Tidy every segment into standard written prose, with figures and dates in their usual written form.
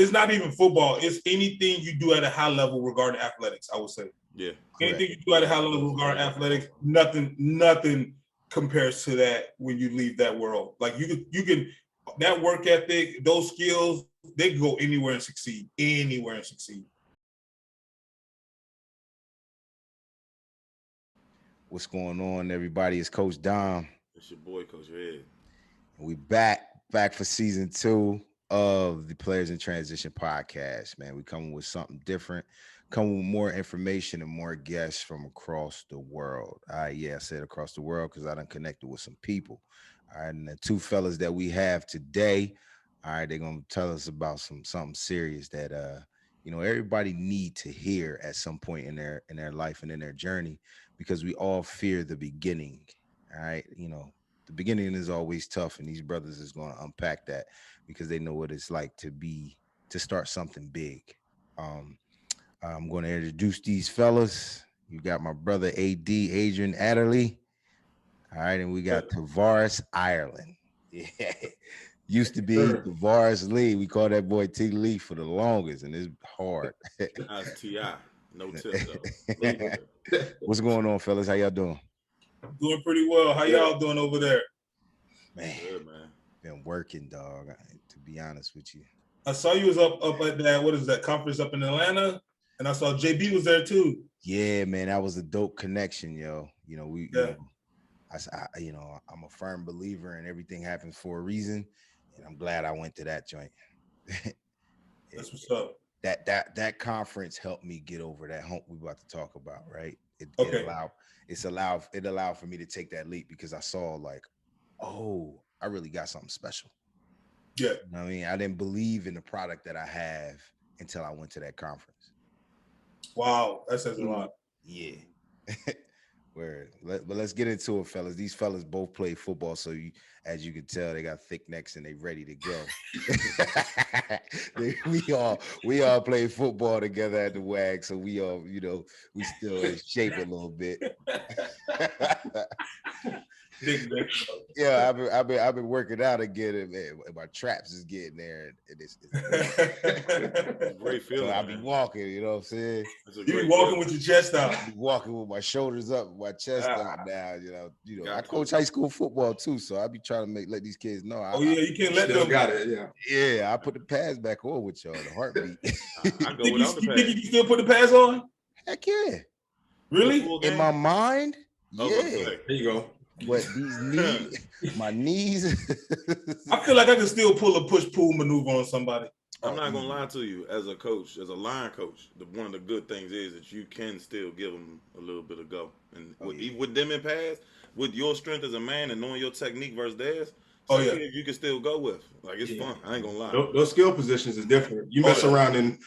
it's not even football. It's anything you do at a high level regarding athletics, I would say. Yeah. Anything you do at a high level regarding athletics, nothing compares to that when you leave that world. Like you can that work ethic, those skills, they can go anywhere and succeed. Anywhere and succeed. What's going on, everybody? It's Coach Dom. It's your boy, Coach Ed. And we back for season 2 of the Players in Transition podcast. Man, we coming with something different, coming with more information and more guests from across the world. I said across the world because I done connected with some people. All right, and the two fellas that we have today, all right, they're gonna tell us about something serious that everybody need to hear at some point in their life and in their journey, because we all fear the beginning. All right, the beginning is always tough, and these brothers is going to unpack that because they know what it's like to start something big. I'm going to introduce these fellas. You got my brother Adrian Adderley. All right, and we got Tavares Ireland. Yeah. Used to be Tavares Lee. We call that boy T Lee for the longest, and it's hard. That's T.I. No tip, though. What's going on, fellas? How y'all doing? Doing pretty well. How y'all doing over there? Man, good, man. Been working, dog, to be honest with you. I saw you was up at that, what is that, conference up in Atlanta? And I saw JB was there too. Yeah, man, that was a dope connection, yo. I'm a firm believer in everything happens for a reason, and I'm glad I went to that joint. That's what's up. That conference helped me get over that hump we about to talk about, right? It allowed for me to take that leap because I saw like, oh, I really got something special. Yeah. You know what I mean? I didn't believe in the product that I have until I went to that conference. Wow, that says a lot. Yeah. But let's get into it, fellas. These fellas both play football, so as you can tell, they got thick necks and they ready to go. we all play football together at the WAG, so we all, we still in shape a little bit. Yeah, I've been working out again, and my traps is getting there, and it's a great feeling. So I be walking, you know what I'm saying? You be walking with your chest out. I be walking with my shoulders up, my chest out now. I coach high school football too, so I be trying to let these kids know. You can't let them. Got it, yeah. Yeah, I put the pads back on with y'all. The heartbeat. I go without the pads. You think you can still put the pads on? Heck yeah. Really? In my mind, yeah. There you go. But these knees, my knees. I feel like I can still pull a push-pull maneuver on somebody. I'm not gonna lie to you. As a coach, as a line coach, one of the good things is that you can still give them a little bit of go. And with them in pass, with your strength as a man and knowing your technique versus theirs, you can still go with. Like, it's fun. I ain't gonna lie. Those skill positions is different. You mess around in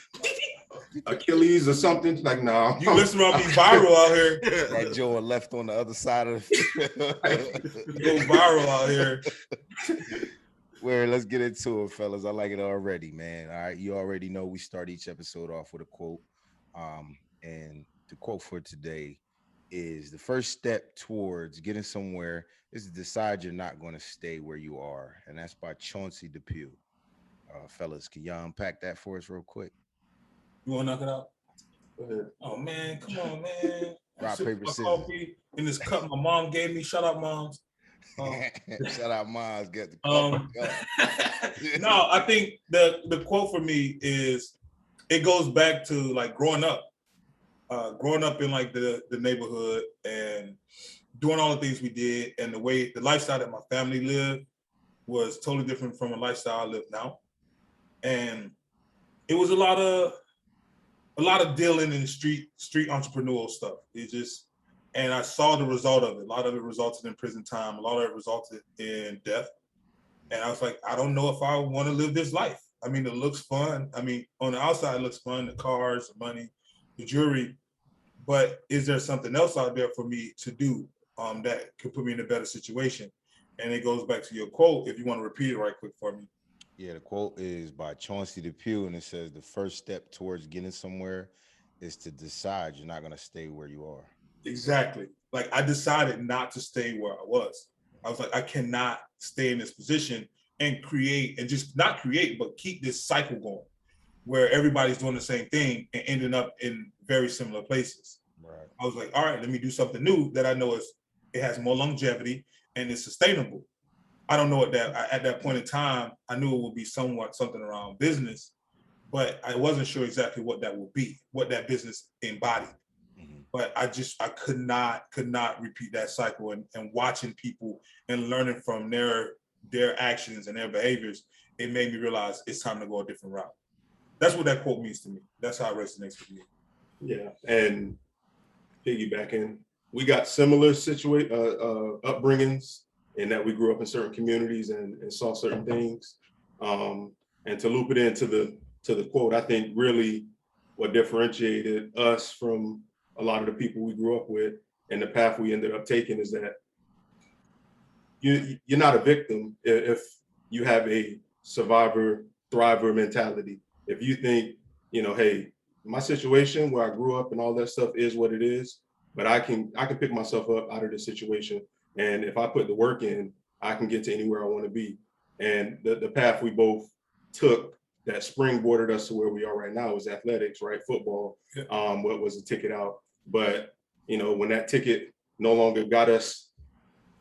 Achilles or something, like, no. You listen around be viral out here. That Joe left on the other side of the go viral out here. Well, let's get into it, fellas. I like it already, man. All right, you already know we start each episode off with a quote. And the quote for today is: the first step towards getting somewhere is to decide you're not going to stay where you are. And that's by Chauncey Depew. Fellas, can y'all unpack that for us real quick? You want to knock it out? Go ahead. Oh, man. Come on, man. Rock, paper, scissors. Coffee in this cup my mom gave me. Shout out, moms. Shout out, moms. Get the cup. No, I think the quote for me is, it goes back to like growing up in like the neighborhood and doing all the things we did, and the lifestyle that my family lived was totally different from a lifestyle I live now. And it was a lot of dealing in street entrepreneurial stuff. And I saw the result of it. A lot of it resulted in prison time. A lot of it resulted in death. And I was like, I don't know if I want to live this life. I mean, it looks fun. I mean, on the outside, it looks fun, the cars, the money, the jewelry. But is there something else out there for me to do that could put me in a better situation? And it goes back to your quote, if you want to repeat it right quick for me. Yeah, the quote is by Chauncey Depew, and it says, the first step towards getting somewhere is to decide you're not going to stay where you are. Exactly. Like, I decided not to stay where I was. I was like, I cannot stay in this position and create, and just not create, but keep this cycle going. where everybody's doing the same thing and ending up in very similar places. Right. I was like, all right, let me do something new that I know it has more longevity and it's sustainable. I don't know what at that point in time, I knew it would be somewhat something around business, but I wasn't sure exactly what that would be, what that business embodied. But I could not repeat that cycle, and watching people and learning from their actions and their behaviors, it made me realize it's time to go a different route. That's what that quote means to me. That's how it resonates with me. Yeah, and piggybacking, we got similar upbringings in that we grew up in certain communities and saw certain things. And to loop it into the quote, I think really what differentiated us from a lot of the people we grew up with and the path we ended up taking is that you're not a victim if you have a survivor thriver mentality. If you think, hey, my situation where I grew up and all that stuff is what it is, but I can pick myself up out of this situation, and if I put the work in, I can get to anywhere I want to be. And the path we both took that springboarded us to where we are right now is athletics, right? Football. What was the ticket out? But when that ticket no longer got us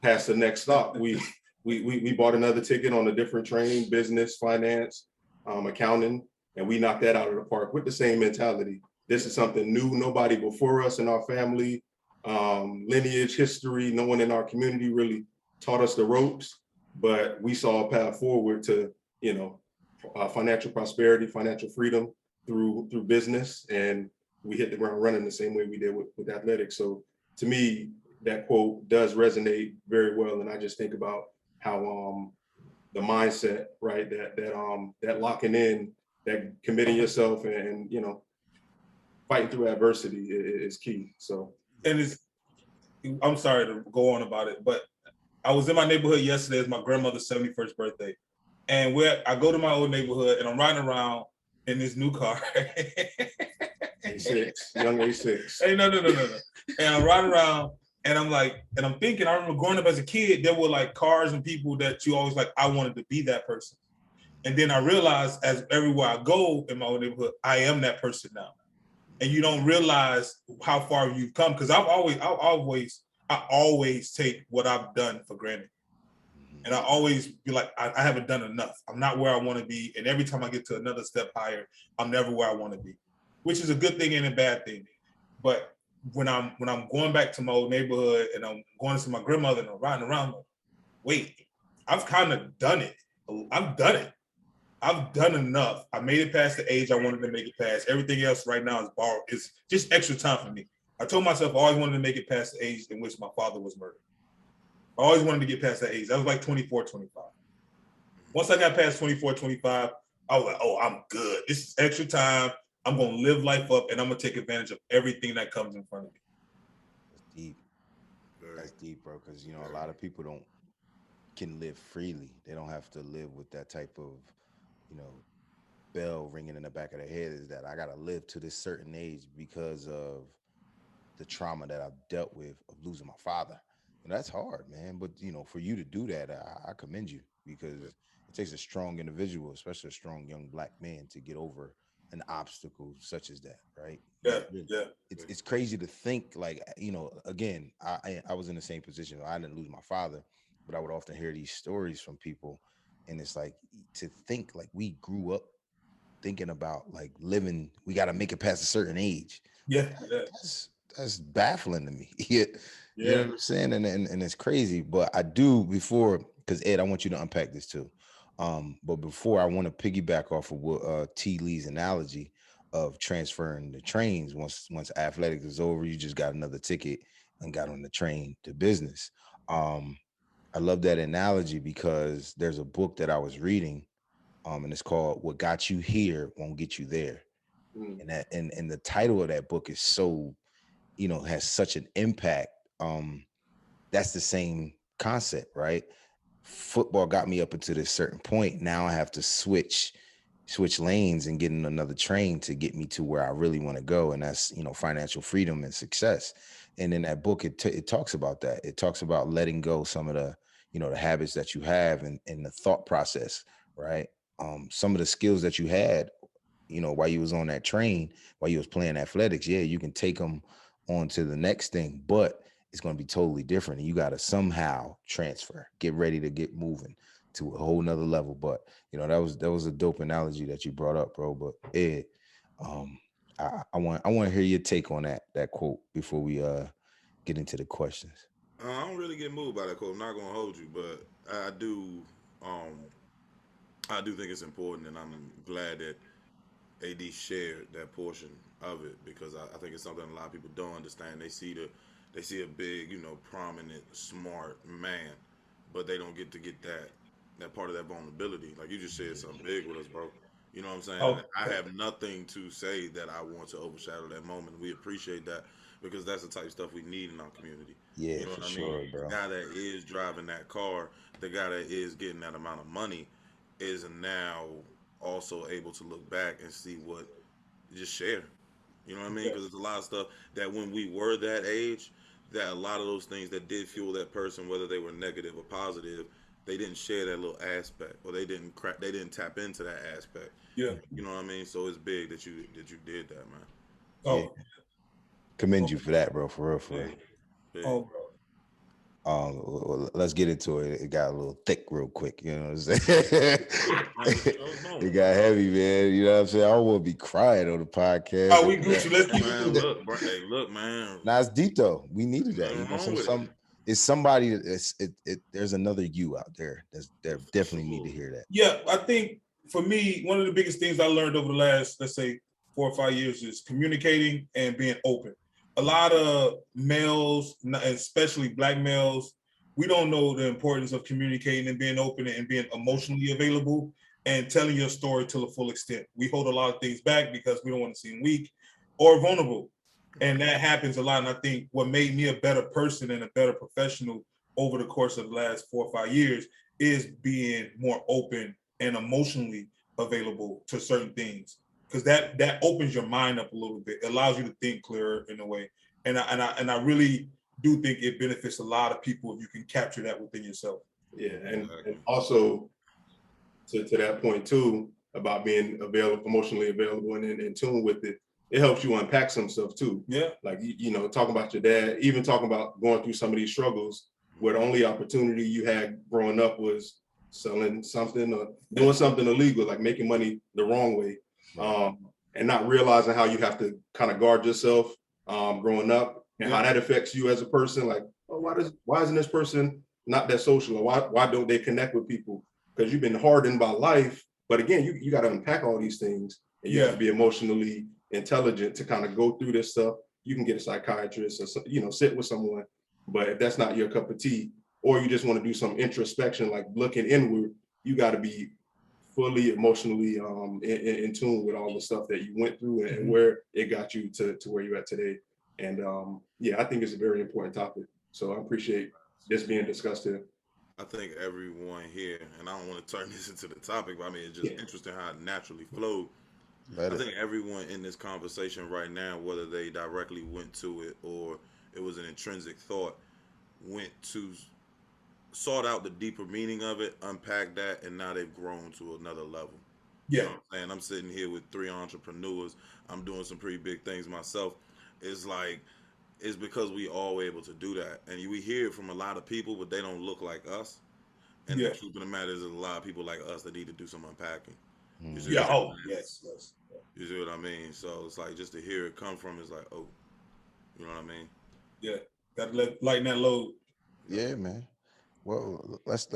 past the next stop, we bought another ticket on a different train: business, finance, accounting, and we knocked that out of the park with the same mentality. This is something new. Nobody before us in our family, lineage, history, no one in our community really taught us the ropes, but we saw a path forward to financial prosperity, financial freedom through business, and we hit the ground running the same way we did with athletics. So to me, that quote does resonate very well, and I just think about how the mindset, right, that locking in, that committing yourself, and fighting through adversity is key. So, and I'm sorry to go on about it, but I was in my neighborhood yesterday. It's my grandmother's 71st birthday, and I go to my old neighborhood, and I'm riding around in this new car. A6, young A6. Hey, no. And I'm riding around, and I'm thinking, I remember growing up as a kid, there were like cars and people that you always I wanted to be that person. And then I realized, as everywhere I go in my old neighborhood, I am that person now. And you don't realize how far you've come, because I always take what I've done for granted. And I always be like, I haven't done enough. I'm not where I want to be. And every time I get to another step higher, I'm never where I want to be, which is a good thing and a bad thing. But when I'm going back to my old neighborhood and I'm going to see my grandmother and I'm riding around, wait, I've kind of done it. I've done it. I've done enough. I made it past the age I wanted to make it past. Everything else right now is borrowed. It's just extra time for me. I told myself I always wanted to make it past the age in which my father was murdered. I always wanted to get past that age. That was like 24, 25. Once I got past 24, 25, I was like, oh, I'm good. This is extra time. I'm going to live life up, and I'm going to take advantage of everything that comes in front of me. That's deep. That's deep, bro, because, a lot of people can live freely. They don't have to live with that type of, bell ringing in the back of their head, is that I got to live to this certain age because of the trauma that I've dealt with of losing my father. And that's hard, man. But, for you to do that, I commend you, because it takes a strong individual, especially a strong young Black man, to get over an obstacle such as that, right? Yeah. It's crazy to think, again, I was in the same position. I didn't lose my father, but I would often hear these stories from people, and it's like, to think like we grew up thinking about living, we got to make it past a certain age. Yeah. That's baffling to me. You know what I'm saying? And it's crazy, but I do, because Ed, I want you to unpack this too. But before, I want to piggyback off of what T. Lee's analogy of transferring the trains. Once athletics is over, you just got another ticket and got on the train to business. I love that analogy because there's a book that I was reading, and it's called "What Got You Here Won't Get You There," and the title of that book is so, has such an impact. That's the same concept, right? Football got me up until this certain point. Now I have to switch lanes and get in another train to get me to where I really want to go, and that's financial freedom and success. And in that book, it talks about that. It talks about letting go some of the the habits that you have and the thought process, right? Some of the skills that you had, while you was on that train, while you was playing athletics, yeah, you can take them on to the next thing, but it's going to be totally different. And you got to somehow transfer, get ready to get moving to a whole nother level. But, that was a dope analogy that you brought up, bro. But Ed, I want to hear your take on that quote before we get into the questions. I don't really get moved by that quote. I'm not gonna hold you, but I do think it's important, and I'm glad that AD shared that portion of it because I think it's something a lot of people don't understand. They see a big, prominent, smart man, but they don't get that part of that vulnerability. Like you just shared something big with us, bro. You know what I'm saying? Oh, I have nothing to say that I want to overshadow that moment. We appreciate that because that's the type of stuff we need in our community. Yeah, You know for what I sure, mean? bro. The guy that is driving that car, the guy that is getting that amount of money, is now also able to look back and see what just share. You know what I mean? Because there's a lot of stuff that when we were that age, that a lot of those things that did fuel that person, whether they were negative or positive, they didn't share that little aspect, or they didn't tap into that aspect. yeah. You know what I mean? So it's big that you did that, man. Yeah. Oh, Commend you for that, bro. For real, for real. Big, big. oh, bro. Let's get into it. It got a little thick real quick, you know what I'm saying? It got heavy, man. You know what I'm saying? I don't want to be crying on the podcast. Oh, we Gucci. Let's keep Man, it moving. look, man. Nah, it's deep though. We needed that. Nothing wrong with It's somebody that there's another you out there that definitely need to hear that. Yeah, I think for me, one of the biggest things I learned over the last, let's say, 4 or 5 years is communicating and being open. A lot of males, especially Black males, we don't know the importance of communicating and being open and being emotionally available and telling your story to the full extent. We hold a lot of things back because we don't want to seem weak or vulnerable. And that happens a lot. And I think what made me a better person and a better professional over the course of the last 4 or 5 years is being more open and emotionally available to certain things. Because that opens your mind up a little bit. It allows you to think clearer in a way. And I really do think it benefits a lot of people if you can capture that within yourself. Yeah, and also to that point too, about being emotionally available and in tune with it, it helps you unpack some stuff too. Yeah. Like, talking about your dad, even talking about going through some of these struggles where the only opportunity you had growing up was selling something or doing something illegal, like making money the wrong way. And not realizing how you have to kind of guard yourself growing up and how that affects you as a person. Like, oh, why isn't this person not that social? Or why don't they connect with people? Because you've been hardened by life. But again, you got to unpack all these things, and you have to be emotionally intelligent to kind of go through this stuff. You can get a psychiatrist or sit with someone, but if that's not your cup of tea, or you just want to do some introspection, like looking inward, you got to be fully emotionally in tune with all the stuff that you went through and where it got you to where you're at today. And I think it's a very important topic. So I appreciate this being discussed here. I think everyone here, and I don't want to turn this into the topic, but I mean, it's just interesting how it naturally flowed. I think everyone in this conversation right now, whether they directly went to it or it was an intrinsic thought, sought out the deeper meaning of it, unpacked that, and now they've grown to another level. Yeah. You know what I'm saying? I'm sitting here with 3 entrepreneurs. I'm doing some pretty big things myself. It's because we all were able to do that. And we hear it from a lot of people, but they don't look like us. And the truth of the matter is there's a lot of people like us that need to do some unpacking. Yes. You see what I mean? So it's like just to hear it come from is like, oh, you know what I mean? Yeah. Gotta lighten that load. Yeah, man. Well, let's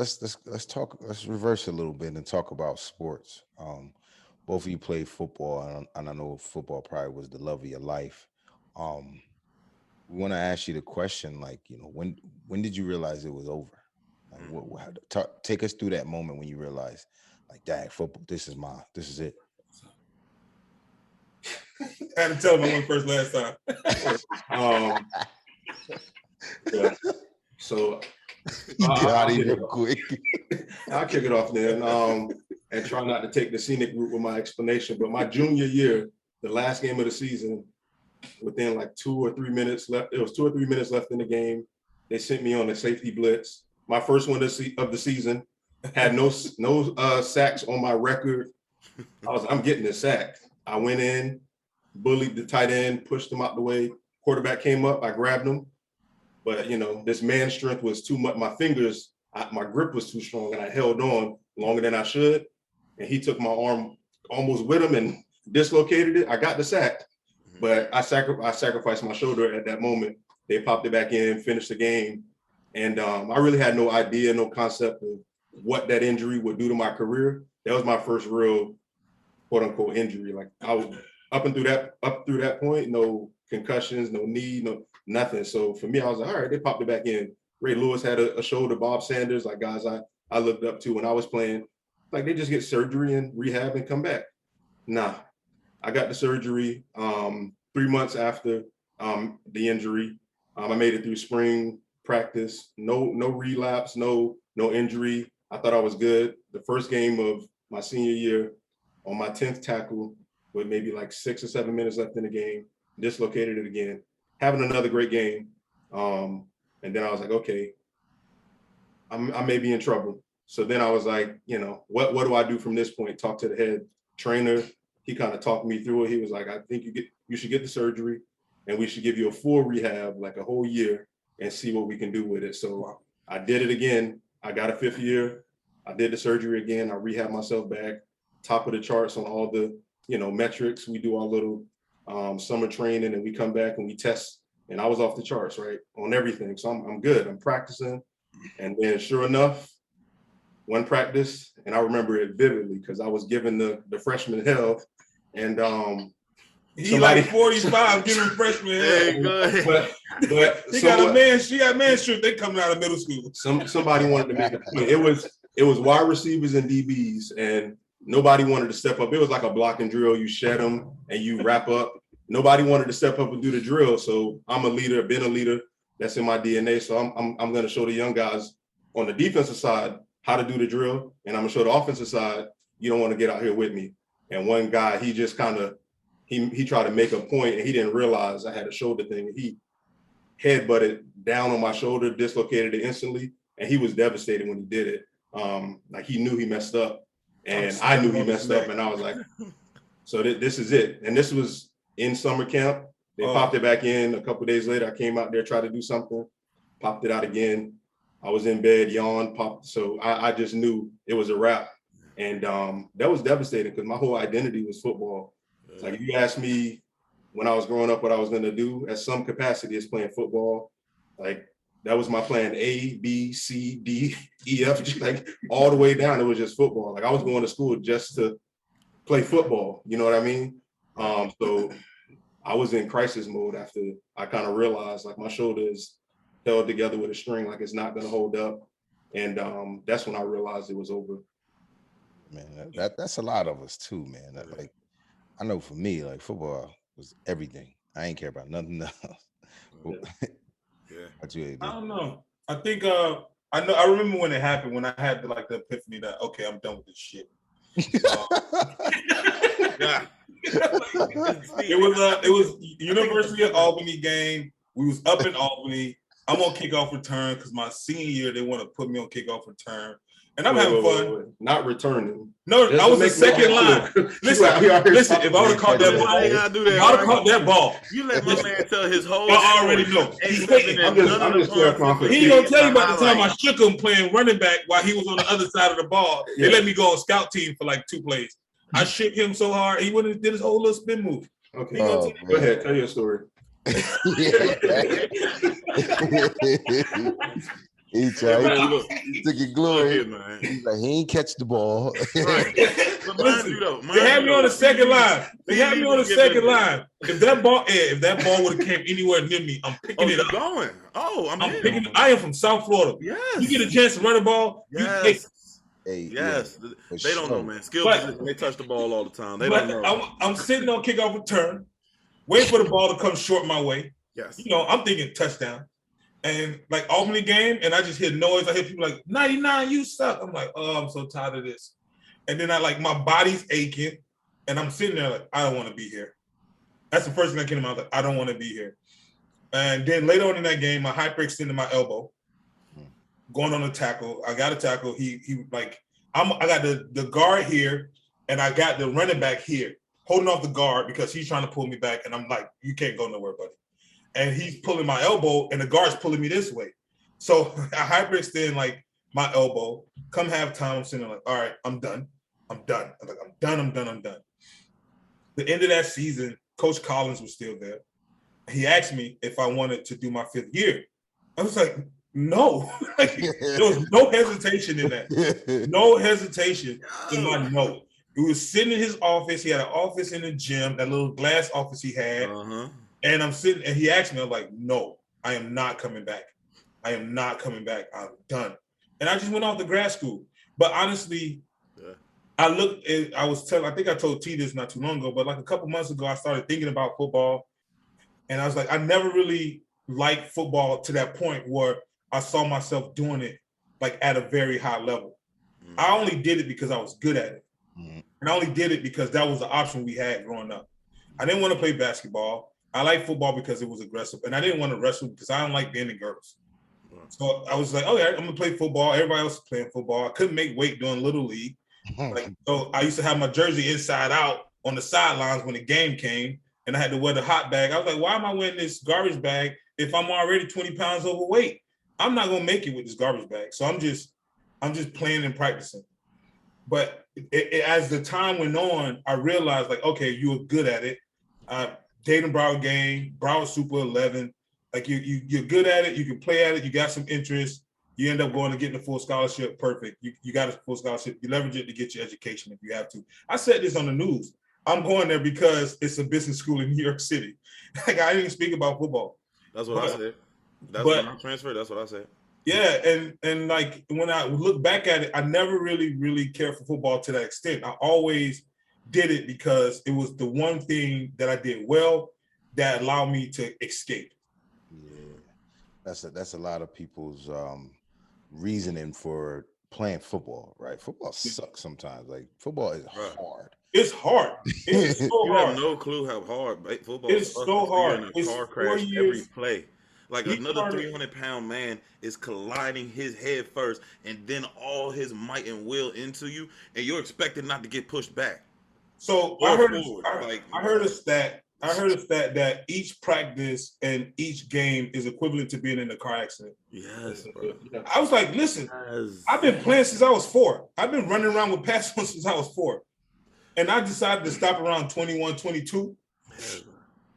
talk. Let's reverse a little bit and talk about sports. Both of you played football, and I know football probably was the love of your life. We want to ask you the question, like, when did you realize it was over? Like, take us through that moment when you realized, like, dang, football, this is it. I had to tell him I went first last time. So I'll quick. I'll kick it off then, and try not to take the scenic route with my explanation. But my junior year, the last game of the season, within like 2 or 3 minutes left, it was 2 or 3 minutes left in the game. They sent me on a safety blitz. My first one of the season, had no sacks on my record. I'm getting a sack. I went in, bullied the tight end, pushed him out the way. Quarterback came up, I grabbed him. But, this man strength was too much. My fingers, my grip was too strong, and I held on longer than I should. And he took my arm almost with him and dislocated it. I got the sack, but I sacrificed my shoulder at that moment. They popped it back in, finished the game. And I really had no idea, no concept of what that injury would do to my career. That was my first real quote unquote injury. Like I was up through that point, no concussions, no knee, no nothing. So for me, I was like, all right, they popped it back in. Ray Lewis had a shoulder, Bob Sanders, like guys I looked up to when I was playing. Like they just get surgery and rehab and come back. Nah, I got the surgery 3 months after the injury. I made it through spring practice, no relapse, no injury. I thought I was good. The first game of my senior year, on my 10th tackle, with maybe like 6 or 7 minutes left in the game, dislocated it again, having another great game. And then I was like, okay, I may be in trouble. So then I was like, what do I do from this point? Talk to the head trainer. He kind of talked me through it. He was like, I think you should get the surgery, and we should give you a full rehab, like a whole year, and see what we can do with it. So I did it again. I got a 5th year. I did the surgery again. I rehabbed myself back, top of the charts on all the, metrics. We do our little summer training, and we come back and we test. And I was off the charts, right, on everything. So I'm good. I'm practicing. And then sure enough, one practice, and I remember it vividly because I was giving the freshman hell. And he like 45 giving freshmen hell. But she got man strip. They coming out of middle school. Somebody wanted to make a point. It was wide receivers and DBs, and nobody wanted to step up. It was like a block and drill. You shed them and you wrap up. Nobody wanted to step up and do the drill. So I'm a leader, been a leader. That's in my DNA. So I'm going to show the young guys on the defensive side how to do the drill, and I'm gonna show the offensive side, you don't want to get out here with me. And one guy, he just kind of he tried to make a point, and he didn't realize I had a shoulder thing. He headbutted down on my shoulder, dislocated it instantly, and he was devastated when he did it. Like he knew he messed up, and I knew he messed up, and I was like, so this is it. And this was in summer camp. They popped it back in. A couple of days later, I came out there, tried to do something, popped it out again. I was in bed, yawned, popped. So I just knew it was a wrap. And that was devastating because my whole identity was football. It's like if you asked me when I was growing up what I was going to do at some capacity is playing football. Like that was my plan, A, B, C, D, E, F, like all the way down. It was just football. Like I was going to school just to play football. You know what I mean? So I was in crisis mode after I kind of realized like my shoulder is held together with a string, like it's not going to hold up. And that's when I realized it was over. Man, that's a lot of us too, man. Like I know for me, like football was everything. I ain't care about nothing else. I don't know. I think I remember when it happened, when I had the epiphany that okay, I'm done with this shit. It was University of Albany game. We was up in Albany. I'm on kickoff return because my senior year they want to put me on kickoff return, and I'm having fun. Not returning. No, I was the second line. Listen. If I would have caught that ball, you let my man tell his whole. I already know. I'm just clarifying. He gonna tell you about the time I shook him playing running back while he was on the other side of the ball. They let me go on scout team for like 2 plays. I shook him so hard he wouldn't have did his whole little spin move. Okay, go ahead, tell your story. He took your glory. He's like, he ain't catch the ball. Right. But they had me on the second line. If that ball would have came anywhere near me, I'm picking it up. Going. I'm picking. I am from South Florida. Yes. You get a chance to run the ball. Yes. Yes. They don't know, man. Skill position. They touch the ball all the time. They don't know. I'm sitting on kickoff return, waiting for the ball to come short my way. Yes. I'm thinking touchdown. And like Albany game, and I just hear noise. I hear people like 99, you suck. I'm like, oh, I'm so tired of this. And then my body's aching, and I'm sitting there like, I don't want to be here. That's the first thing that came to my mind. I don't want to be here. And then later on in that game, I hyperextended my elbow, going on a tackle. I got a tackle. I got the guard here, and I got the running back here. holding off the guard because he's trying to pull me back, and I'm like, you can't go nowhere, buddy. And he's pulling my elbow, and the guard's pulling me this way. So I hyperextend like my elbow. Come halftime, I'm sitting there like, all right, I'm done. I'm done. I'm like, I'm done. The end of that season, Coach Collins was still there. He asked me if I wanted to do my 5th year. I was like, no. Like, there was no hesitation in that. No hesitation in my no. He was sitting in his office. He had an office in the gym, that little glass office he had. And I'm sitting, and he asked me, I'm like, no, I am not coming back. I am not coming back. I'm done. And I just went off to grad school. But honestly, I looked, I think I told T this not too long ago, but like a couple months ago, I started thinking about football. And I was like, I never really liked football to that point where I saw myself doing it like at a very high level. I only did it because I was good at it. And I only did it because that was the option we had growing up. I didn't want to play basketball. I liked football because it was aggressive. And I didn't want to wrestle because I don't like being in girls. So I was like, okay, I'm going to play football. Everybody else is playing football. I couldn't make weight doing Little League. So I used to have my jersey inside out on the sidelines when the game came, and I had to wear the hot bag. I was like, why am I wearing this garbage bag if I'm already 20 pounds overweight? I'm not going to make it with this garbage bag. So I'm just playing and practicing. But as the time went on, I realized, like, okay, you were good at it. Dayton Broward game, Broward Super 11. Like, you're good at it. You can play at it. You got some interest. You end up going to getting a full scholarship. Perfect. You got a full scholarship. You leverage it to get your education if you have to. I said this on the news. I'm going there because it's a business school in New York City. Like, I didn't speak about football. That's what I said. When I transferred, that's what I said. Yeah, and like when I look back at it, I never really cared for football to that extent. I always did it because it was the one thing that I did well that allowed me to escape. Yeah, that's a lot of people's reasoning for playing football, right? Football sucks sometimes. Like, football is hard. It's hard. It's so you hard. have no clue how hard football is. It's so hard. You're in a car crash every play. Like, another 300-pound man is colliding his head first, and then all his might and will into you, and you're expected not to get pushed back. So I heard a stat that each practice and each game is equivalent to being in a car accident. Yes, bro. I was like, listen, I've been playing since I was 4. I've been running around with pads on since I was 4. And I decided to stop around 21, 22.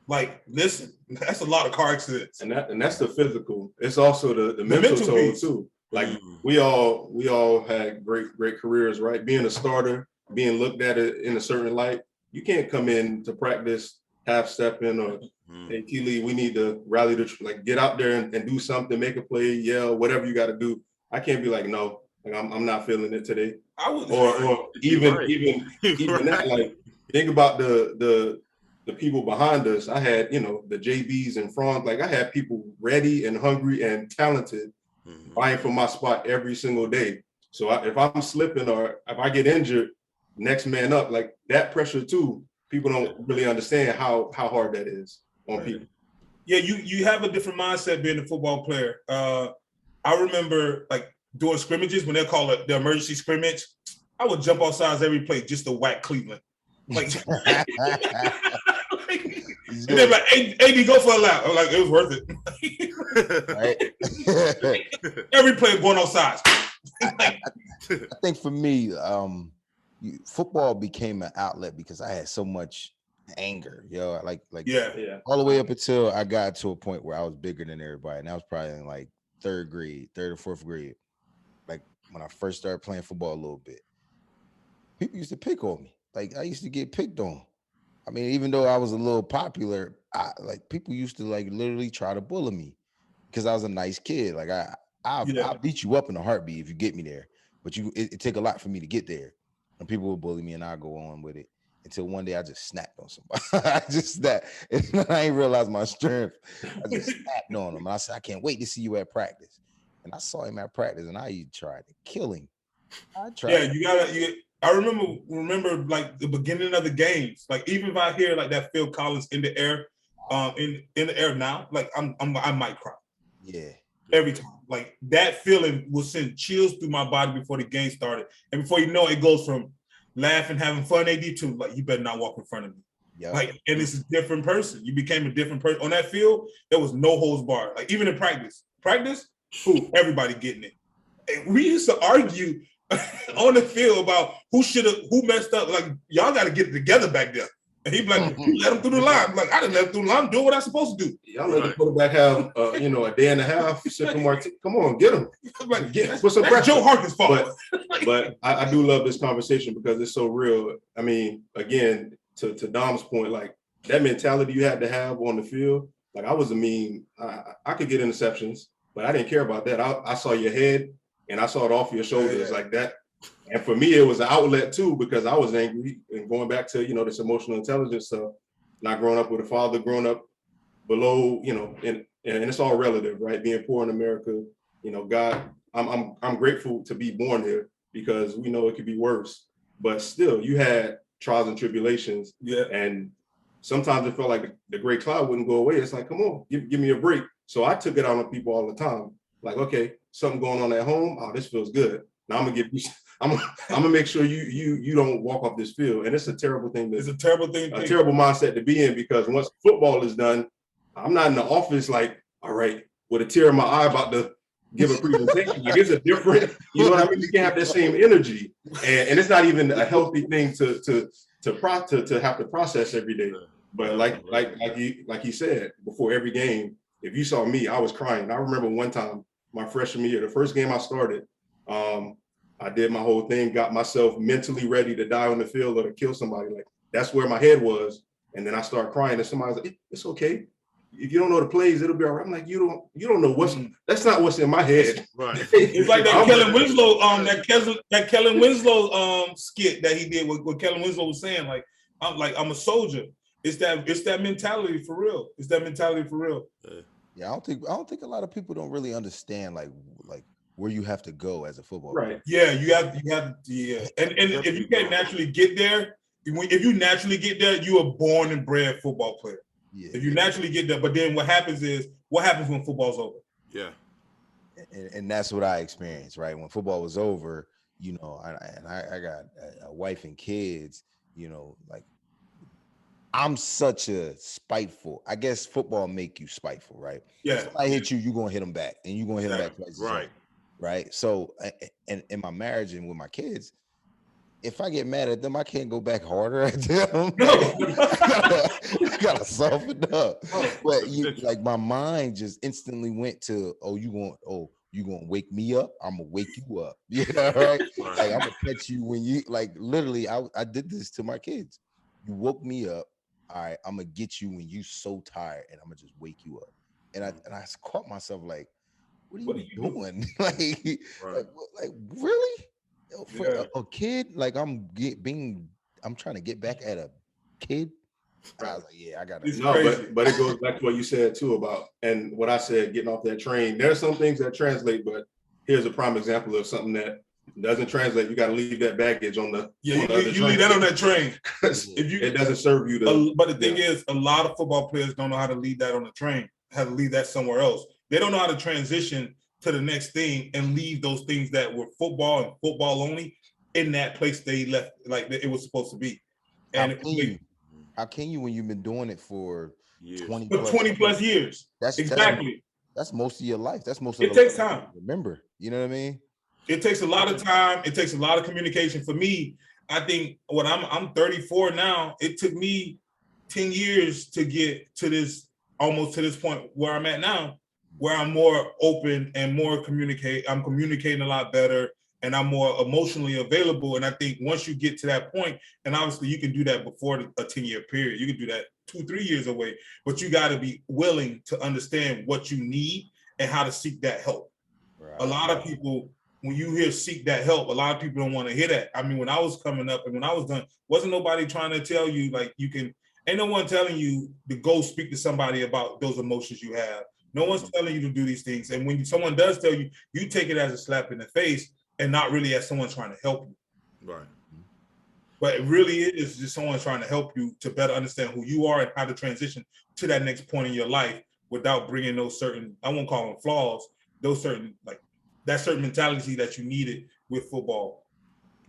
Like, listen, that's a lot of car accidents. And that's the physical. It's also the mental toll too. Like, we all had great careers, right? Being a starter, being looked at it in a certain light. You can't come in to practice half-stepping or, hey, T-Lee, we need to rally like, get out there and do something, make a play, yell, whatever you got to do. I can't be like, no, like, I'm not feeling it today. Or even that, like, think about the people behind us. I had, the JBs and Franz, like, I had people ready and hungry and talented vying for my spot every single day. So if I'm slipping or if I get injured, next man up, like, that pressure too, people don't really understand how hard that is on people. Yeah, you have a different mindset being a football player. I remember, like, doing scrimmages when they call it the emergency scrimmage. I would jump off sides every play just to whack Cleveland. Like, and they're like, AD, go for a lap. I'm like, it was worth it. Every play going off sides. I think for me, football became an outlet because I had so much anger, like all the way up until I got to a point where I was bigger than everybody, and that was probably in like third or fourth grade. Like, when I first started playing football a little bit, people used to pick on me. Like, I used to get picked on. I mean, even though I was a little popular, people used to, like, literally try to bully me because I was a nice kid. Like, I'll beat you up in a heartbeat if you get me there, but it took a lot for me to get there. And people would bully me, and I'll go on with it until one day I just snapped on somebody. I ain't realized my strength. I just snapped on him. And I said, I can't wait to see you at practice. And I saw him at practice, and I tried to kill him. I remember like the beginning of the games. Like, even if I hear like that Phil Collins in the air, in the air now, like I might cry. Yeah. Every time. Like, that feeling will send chills through my body before the game started. And before you know it, goes from laughing, having fun. AD too. Like, you better not walk in front of me. Yep. Like, and it's a different person. You became a different person on that field. There was no holds barred. Like, even in practice, everybody getting it. And we used to argue on the field about who messed up. Like, y'all got to get it together back there. And he'd be like, you let him through the line. I'm like, I didn't let him through the line. I'm doing what I'm supposed to do. Y'all let the quarterback have, a day and a half, sipping martini. Come on, get him. Like, Put some pressure. Joe Harkin's fault. But I do love this conversation because it's so real. I mean, again, to Dom's point, like that mentality you had to have on the field. Like I could get interceptions, but I didn't care about that. I saw your head and I saw it off your shoulders like that. And for me, it was an outlet too, because I was angry and going back to, this emotional intelligence stuff, not growing up with a father, growing up below, and it's all relative, right? Being poor in America, God, I'm grateful to be born here because we know it could be worse, but still you had trials and tribulations. Yeah. And sometimes it felt like the gray cloud wouldn't go away. It's like, come on, give me a break. So I took it out on people all the time. Like, okay, something going on at home. Oh, this feels good. Now I'm gonna make sure you don't walk off this field. And it's a terrible thing. It's a terrible thing. A terrible mindset to be in, because once football is done, I'm not in the office like, all right, with a tear in my eye about to give a presentation. Like, it's a different, you know what I mean? You can't have that same energy. And it's not even a healthy thing to have to process every day. But like he said, before every game, if you saw me, I was crying. I remember one time, my freshman year, the first game I started, I did my whole thing, got myself mentally ready to die on the field or to kill somebody. Like, that's where my head was. And then I started crying, and somebody's like, it's okay. If you don't know the plays, it'll be all right. I'm like, you don't know that's not what's in my head. Right. It's like that Kellen Winslow, that Kellen Winslow skit that he did with Kellen Winslow was saying, I'm a soldier. It's that mentality for real. It's that mentality for real. Yeah, I don't think a lot of people don't really understand like where you have to go as a football player. Yeah, you have to, yeah. And if you can't naturally get there, if you naturally get there, you are born and bred football player. Yeah. If you naturally get there, but then what happens when football's over? Yeah. And that's what I experienced, right? When football was over, I got a wife and kids, like I'm such a spiteful. I guess football make you spiteful, right? Yeah. If I hit you, you're gonna hit them back, and you're gonna hit them back twice. Right. Right. So, and in my marriage and with my kids, if I get mad at them, I can't go back harder at them. No. I gotta soften up. But my mind just instantly went to, you gonna wake me up? I'm gonna wake you up. Right? Like I'm gonna catch you when you literally. I did this to my kids. You woke me up. All right, I'm gonna get you when you so tired, and I'm gonna just wake you up. And I caught myself like, what are you doing? like really? For a kid? Like I'm trying to get back at a kid. I was like, yeah, I got it. No, but it goes back to what you said too about, and what I said, getting off that train. There's some things that translate, but here's a prime example of something that doesn't translate. You got to leave that baggage on the you leave that on that train. It doesn't serve you. But the thing is, a lot of football players don't know how to leave that on the train. How to leave that somewhere else. They don't know how to transition to the next thing and leave those things that were football and football only in that place they left, like it was supposed to be. And how can you when you've been doing it for 20 plus years? That's most of your life. That's most of it. Takes time. Remember, you know what I mean? It takes a lot of time. It takes a lot of communication. For me, I think I'm 34 now. It took me 10 years to get to this, almost to this point where I'm at now, where I'm more open and more I'm communicating a lot better, and I'm more emotionally available. And I think once you get to that point, and obviously you can do that before a 10-year period, you can do that 2-3 years away, but you got to be willing to understand what you need and how to seek that help. Right. A lot of people, when you hear seek that help, a lot of people don't want to hear that. I mean, when I was coming up and when I was done, wasn't nobody trying to tell you like you can. Ain't no one telling you to go speak to somebody about those emotions you have. No one's telling you to do these things. And when someone does tell you, you take it as a slap in the face and not really as someone trying to help you. Right. But it really is just someone trying to help you to better understand who you are and how to transition to that next point in your life without bringing those certain, I won't call them flaws, those certain, like that certain mentality that you needed with football.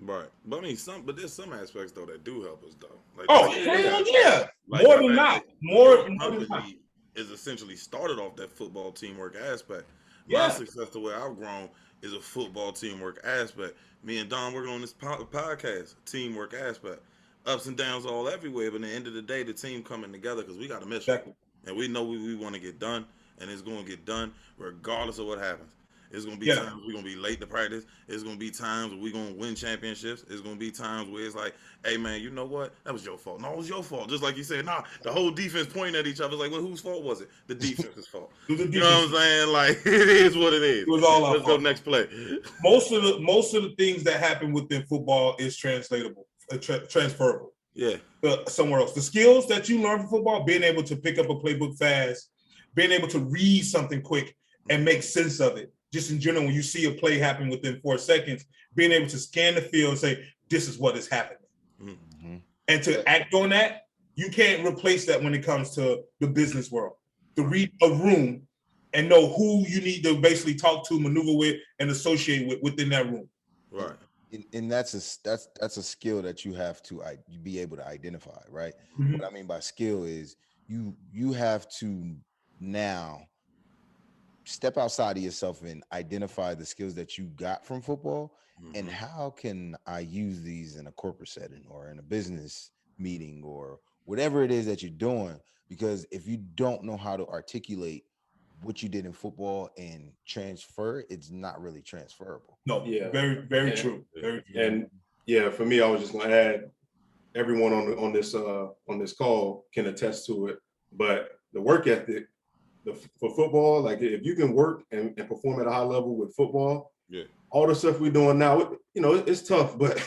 Right. But I mean, there's some aspects though that do help us though. Like, Oh, hell yeah. Like More the than fact not. that More your than not. company is essentially started off that football teamwork aspect. My Yeah. success, the way I've grown, is a football teamwork aspect. Me and Don working on this podcast, teamwork aspect. Ups and downs all everywhere, but at the end of the day, the team coming together because we got a mission. Exactly. And we know we want to get done, and it's going to get done regardless of what happens. It's going to be Yeah. times we're going to be late to practice. It's going to be times where we're going to win championships. It's going to be times where it's like, hey, man, you know what? That was your fault. No, it was your fault. Just like you said, nah, the whole defense pointing at each other. It's like, well, whose fault was it? The defense's fault. It was the You know what I'm saying? Like, it is what it is. It was all our Let's fault. go next play. Most of the things that happen within football is translatable, transferable. Yeah. Somewhere else. The skills that you learn from football, being able to pick up a playbook fast, being able to read something quick and make sense of it. Just in general, when you see a play happen within 4 seconds, being able to scan the field and say, this is what is happening. Mm-hmm. And to act on that, you can't replace that when it comes to the business world. To read a room and know who you need to basically talk to, maneuver with, and associate with within that room. Right. And that's a skill that you have to be able to identify, right? Mm-hmm. What I mean by skill is you have to now step outside of yourself and identify the skills that you got from football, and how can I use these in a corporate setting or in a business meeting or whatever it is that you're doing. Because if you don't know how to articulate what you did in football and transfer, it's not really transferable. No, Yeah. very, very true. Very true. And yeah, for me, I was just going to add, everyone on this call can attest to it. But the work ethic for football, like if you can work and perform at a high level with football, Yeah. all the stuff we're doing now, it's tough. But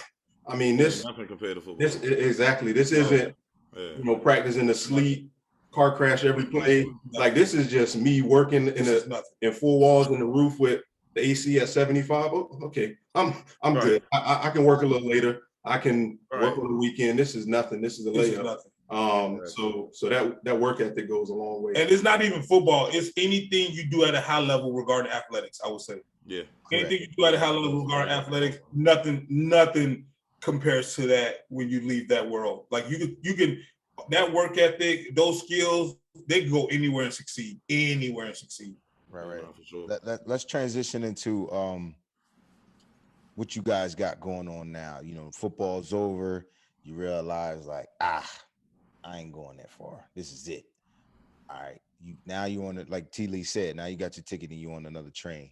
I mean, nothing compared to football. This isn't practice in the sleet, car crash every play. Like this is just me working in 4 walls in the roof with the AC at 75. Oh, okay, I'm good. I can work a little later. I can work on the weekend. This is nothing. This is a layup. So that work ethic goes a long way. And it's not even football. It's anything you do at a high level regarding athletics, I would say. Yeah. Anything you do at a high level regarding athletics, nothing compares to that when you leave that world. Like you can that work ethic, those skills, they can go anywhere and succeed. Right. For sure. Let's transition into what you guys got going on now. Football's over. You realize like, I ain't going that far. This is it. All right. You on it, like T. Lee said, now you got your ticket and you on another train.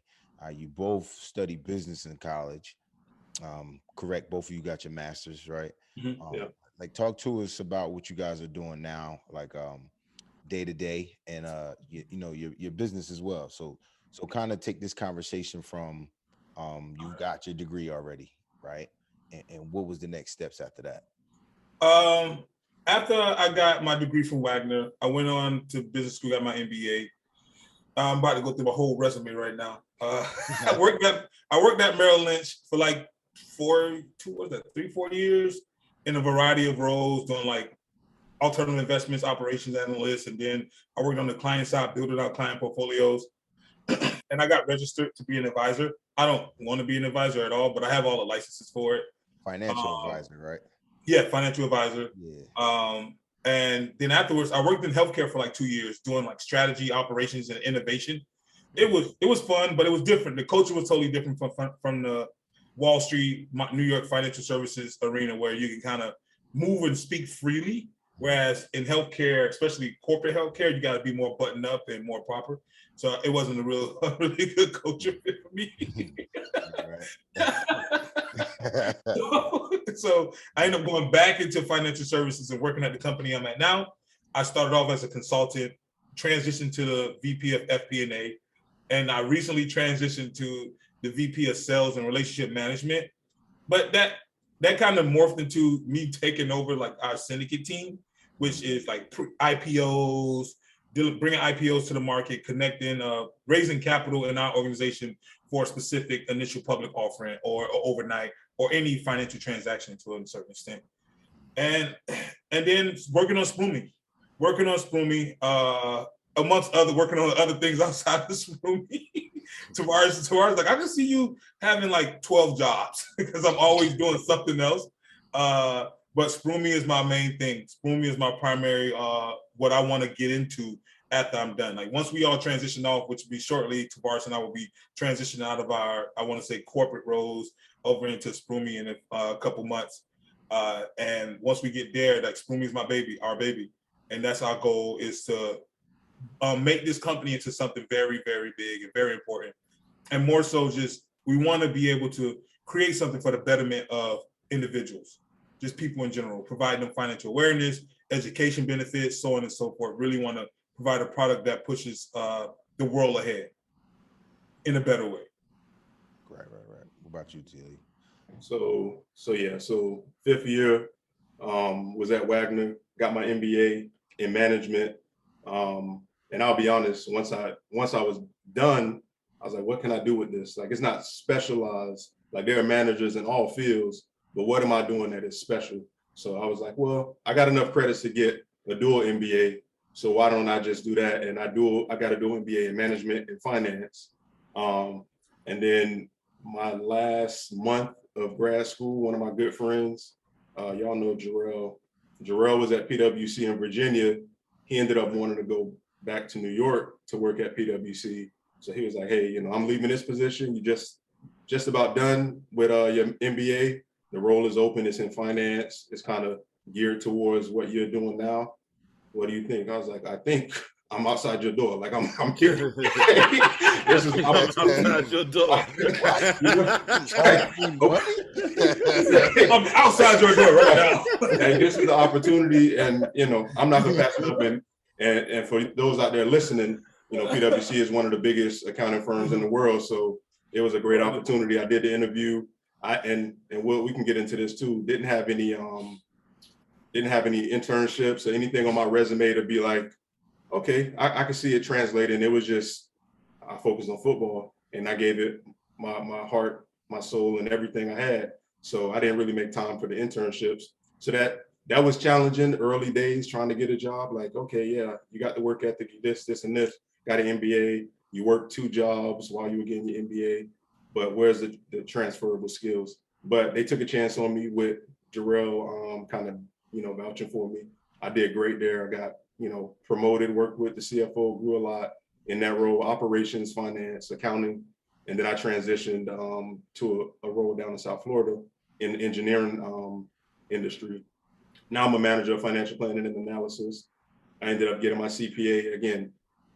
You both study business in college. Correct. Both of you got your masters, right? Mm-hmm. Yeah. Like talk to us about what you guys are doing now, like day to day, and your business as well. So kind of take this conversation from you've got your degree already, right? And what was the next steps after that? After I got my degree from Wagner, I went on to business school, got my MBA. I'm about to go through my whole resume right now. I worked at Merrill Lynch for like 3-4 years in a variety of roles, doing like alternative investments, operations analyst, and then I worked on the client side, building out client portfolios. And I got registered to be an advisor. I don't want to be an advisor at all, but I have all the licenses for it. Financial advisor, right? Yeah, financial advisor. Yeah. And then afterwards, I worked in healthcare for like 2 years, doing like strategy, operations, and innovation. It was fun, but it was different. The culture was totally different from the Wall Street, New York financial services arena, where you can kind of move and speak freely. Whereas in healthcare, especially corporate healthcare, you got to be more buttoned up and more proper. So it wasn't a really good culture fit for me. So I ended up going back into financial services and working at the company I'm at now. I started off as a consultant, transitioned to the VP of FP&A, and I recently transitioned to the VP of Sales and Relationship Management. But that kind of morphed into me taking over like our syndicate team, which is like IPOs, bringing IPOs to the market, connecting, raising capital in our organization for a specific initial public offering or overnight or any financial transaction to a certain extent. And then working on Spoomie, amongst working on other things outside of Spoomie. Tavares, like, I can see you having like 12 jobs because I'm always doing something else. But Sproomy is my main thing. Sproomy is my primary, what I want to get into after I'm done. Like once we all transition off, which will be shortly, Tavares and I will be transitioning out of our, I want to say, corporate roles over into Sproomy in a couple months. And once we get there, like Sproomy is my baby, our baby. And that's our goal, is to make this company into something very, very big and very important. And more so just, we want to be able to create something for the betterment of individuals, just people in general, providing them financial awareness, education benefits, so on and so forth. Really want to provide a product that pushes the world ahead in a better way. Right. What about you, Tilly? So fifth year, was at Wagner, got my MBA in management. And I'll be honest, once I was done, I was like, what can I do with this? Like, it's not specialized. Like, there are managers in all fields, but what am I doing that is special? So I was like, well, I got enough credits to get a dual MBA. So why don't I just do that? And I got a dual MBA in management and finance. And then my last month of grad school, one of my good friends, y'all know Jarrell. Jarrell was at PwC in Virginia. He ended up wanting to go back to New York to work at PwC. So he was like, hey, I'm leaving this position. You just about done with your MBA. The role is open. It's in finance. It's kind of geared towards what you're doing now. What do you think? I was like, I think I'm outside your door. Like, I'm here. This is outside your door. I'm outside your door right now. And this is the opportunity, and I'm not gonna pass it up. And for those out there listening, PwC is one of the biggest accounting firms in the world, so it was a great opportunity. I did the interview. And we can get into this too. Didn't have any internships or anything on my resume to be like, okay, I can see it translating. It was just, I focused on football and I gave it my heart, my soul, and everything I had. So I didn't really make time for the internships. So that was challenging early days, trying to get a job. Like, okay, yeah, you got the work ethic, this, and this, got an MBA, you worked 2 jobs while you were getting your MBA, but where's the transferable skills? But they took a chance on me with Jarrell kind of, vouching for me. I did great there. I got, promoted, worked with the CFO, grew a lot in that role, operations, finance, accounting. And then I transitioned to a role down in South Florida in the engineering industry. Now I'm a manager of financial planning and analysis. I ended up getting my CPA. Again,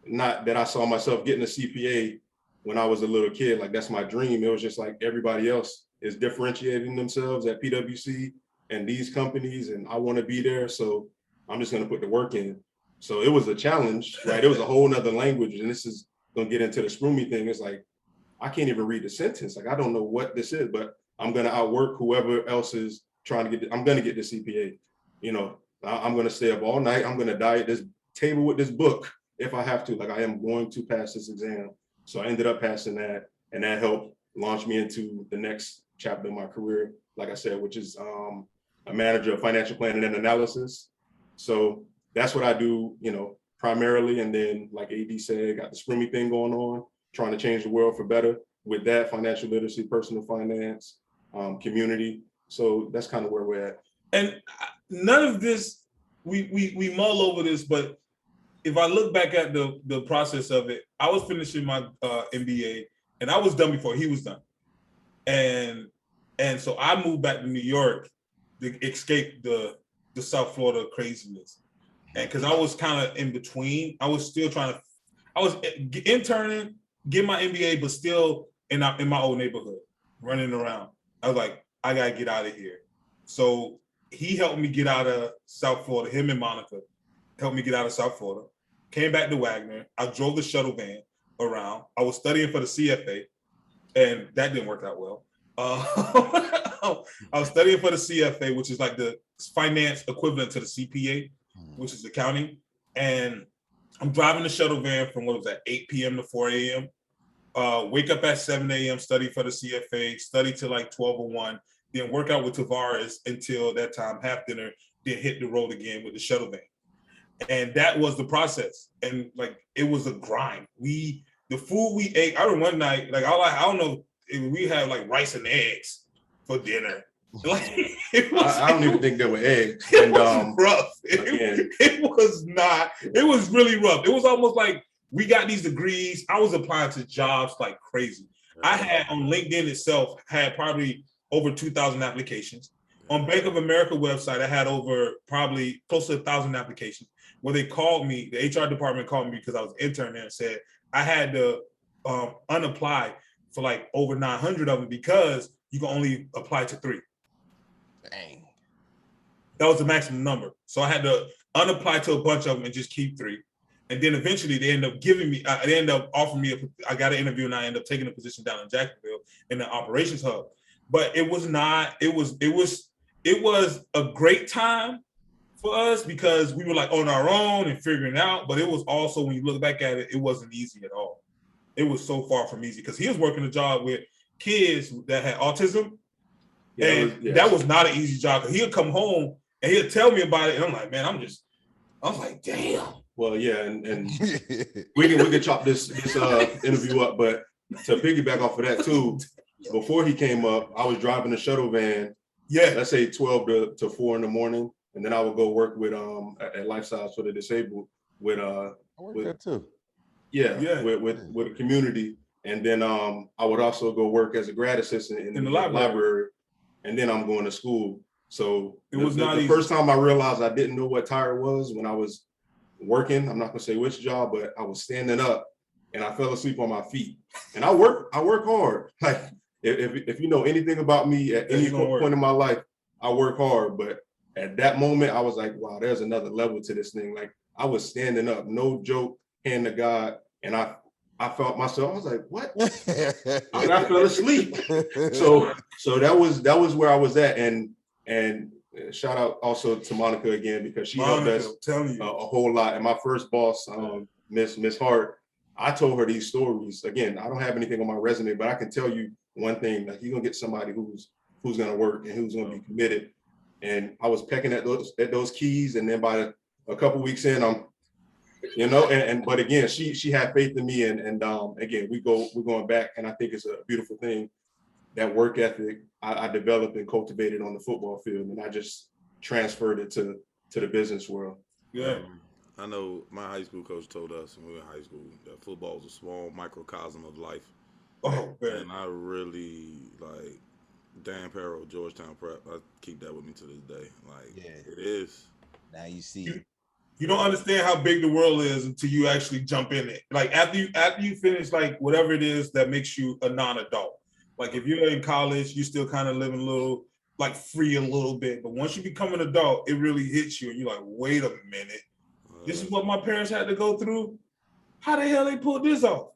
not that I saw myself getting a CPA when I was a little kid, like that's my dream. It was just like everybody else is differentiating themselves at PwC and these companies, and I want to be there. So I'm just going to put the work in. So it was a challenge, right? It was a whole nother language. And this is going to get into the Sproomy thing. It's like, I can't even read the sentence. Like, I don't know what this is, but I'm going to outwork whoever else is trying to I'm going to get the CPA. I'm going to stay up all night. I'm going to die at this table with this book if I have to. Like, I am going to pass this exam. So I ended up passing that, and that helped launch me into the next chapter of my career, like I said, which is a manager of financial planning and analysis. So that's what I do, primarily. And then, like AD said, got the Sproomy thing going on, trying to change the world for better with that, financial literacy, personal finance, community. So that's kind of where we're at. And none of this, we mull over this, but if I look back at the process of it, I was finishing my MBA and I was done before he was done. And so I moved back to New York to escape the South Florida craziness. And because I was kind of in between, I was still I was interning, get my MBA, but still in my old neighborhood, running around. I was like, I gotta get out of here. So he helped me get out of South Florida, him and Monica helped me get out of South Florida, came back to Wagner. I drove the shuttle van around. I was studying for the CFA, and that didn't work out well. I was studying for the CFA, which is like the finance equivalent to the CPA, which is accounting. And I'm driving the shuttle van from 8 p.m. to 4 a.m. Wake up at 7 a.m., study for the CFA, study till like 12 or 1, then work out with Tavares until that time, have dinner, then hit the road again with the shuttle van. And that was the process. And like, it was a grind. We the food we ate. I remember one night, like I don't know if we had like rice and eggs for dinner. Like I don't even think there were eggs. It And was rough. again, It was not. It was really rough. It was almost like we got these degrees. I was applying to jobs like crazy. I had on LinkedIn itself had probably over 2,000 applications. On Bank of America website, I had over probably close to 1,000 applications. When they called me, the HR department called me because I was an intern there and said I had to unapply for like over 900 of them because you can only apply to 3. Dang. That was the maximum number. So I had to unapply to a bunch of them and just keep 3. And then eventually they ended up giving me, they ended up offering me, I got an interview and I ended up taking a position down in Jacksonville in the operations hub. But it was not, it was a great time for us because we were like on our own and figuring it out. But it was also, when you look back at it, it wasn't easy at all. It was so far from easy because he was working a job with kids that had autism. That was not an easy job. He'll come home and he'll tell me about it. And I'm like, man, I was like, damn. Well, yeah, and we can chop this interview up, but to piggyback off of that too, before he came up, I was driving a shuttle van. Yeah, let's say 12 to 4 in the morning, and then I would go work with at Lifestyles for the Disabled with I work there too. Yeah, with a community, and then I would also go work as a grad assistant in the library, and then I'm going to school. So it was not the first time I realized I didn't know what tired was when I was working. I'm not gonna say which job, but I was standing up and I fell asleep on my feet. And I work hard. Like if you know anything about me at any point in my life, I work hard. But at that moment, I was like, wow, there's another level to this thing. Like I was standing up, no joke, hand to God, and I felt myself. I was like, what? I fell asleep. So that was where I was at, and shout out also to Monica again because she helped us a whole lot. And my first boss, Miss Hart, I told her these stories. Again, I don't have anything on my resume, but I can tell you one thing: like you're gonna get somebody who's gonna work and who's gonna be committed. And I was pecking at those keys, and then by a couple weeks in, I'm, but again, she had faith in me, and again, we're going back, and I think it's a beautiful thing. That work ethic I developed and cultivated on the football field, and I just transferred it to the business world. Yeah. I know my high school coach told us when we were in high school that football is a small microcosm of life. Oh, man. And I really, like, Dan Parrow, Georgetown Prep, I keep that with me to this day. Like, it is. Now you see. You don't understand how big the world is until you actually jump in it. Like, after you finish, like, whatever it is that makes you a non-adult. Like if you're in college, you still kind of living a little like free a little bit. But once you become an adult, it really hits you. And you're like, wait a minute. This is what my parents had to go through? How the hell they pulled this off?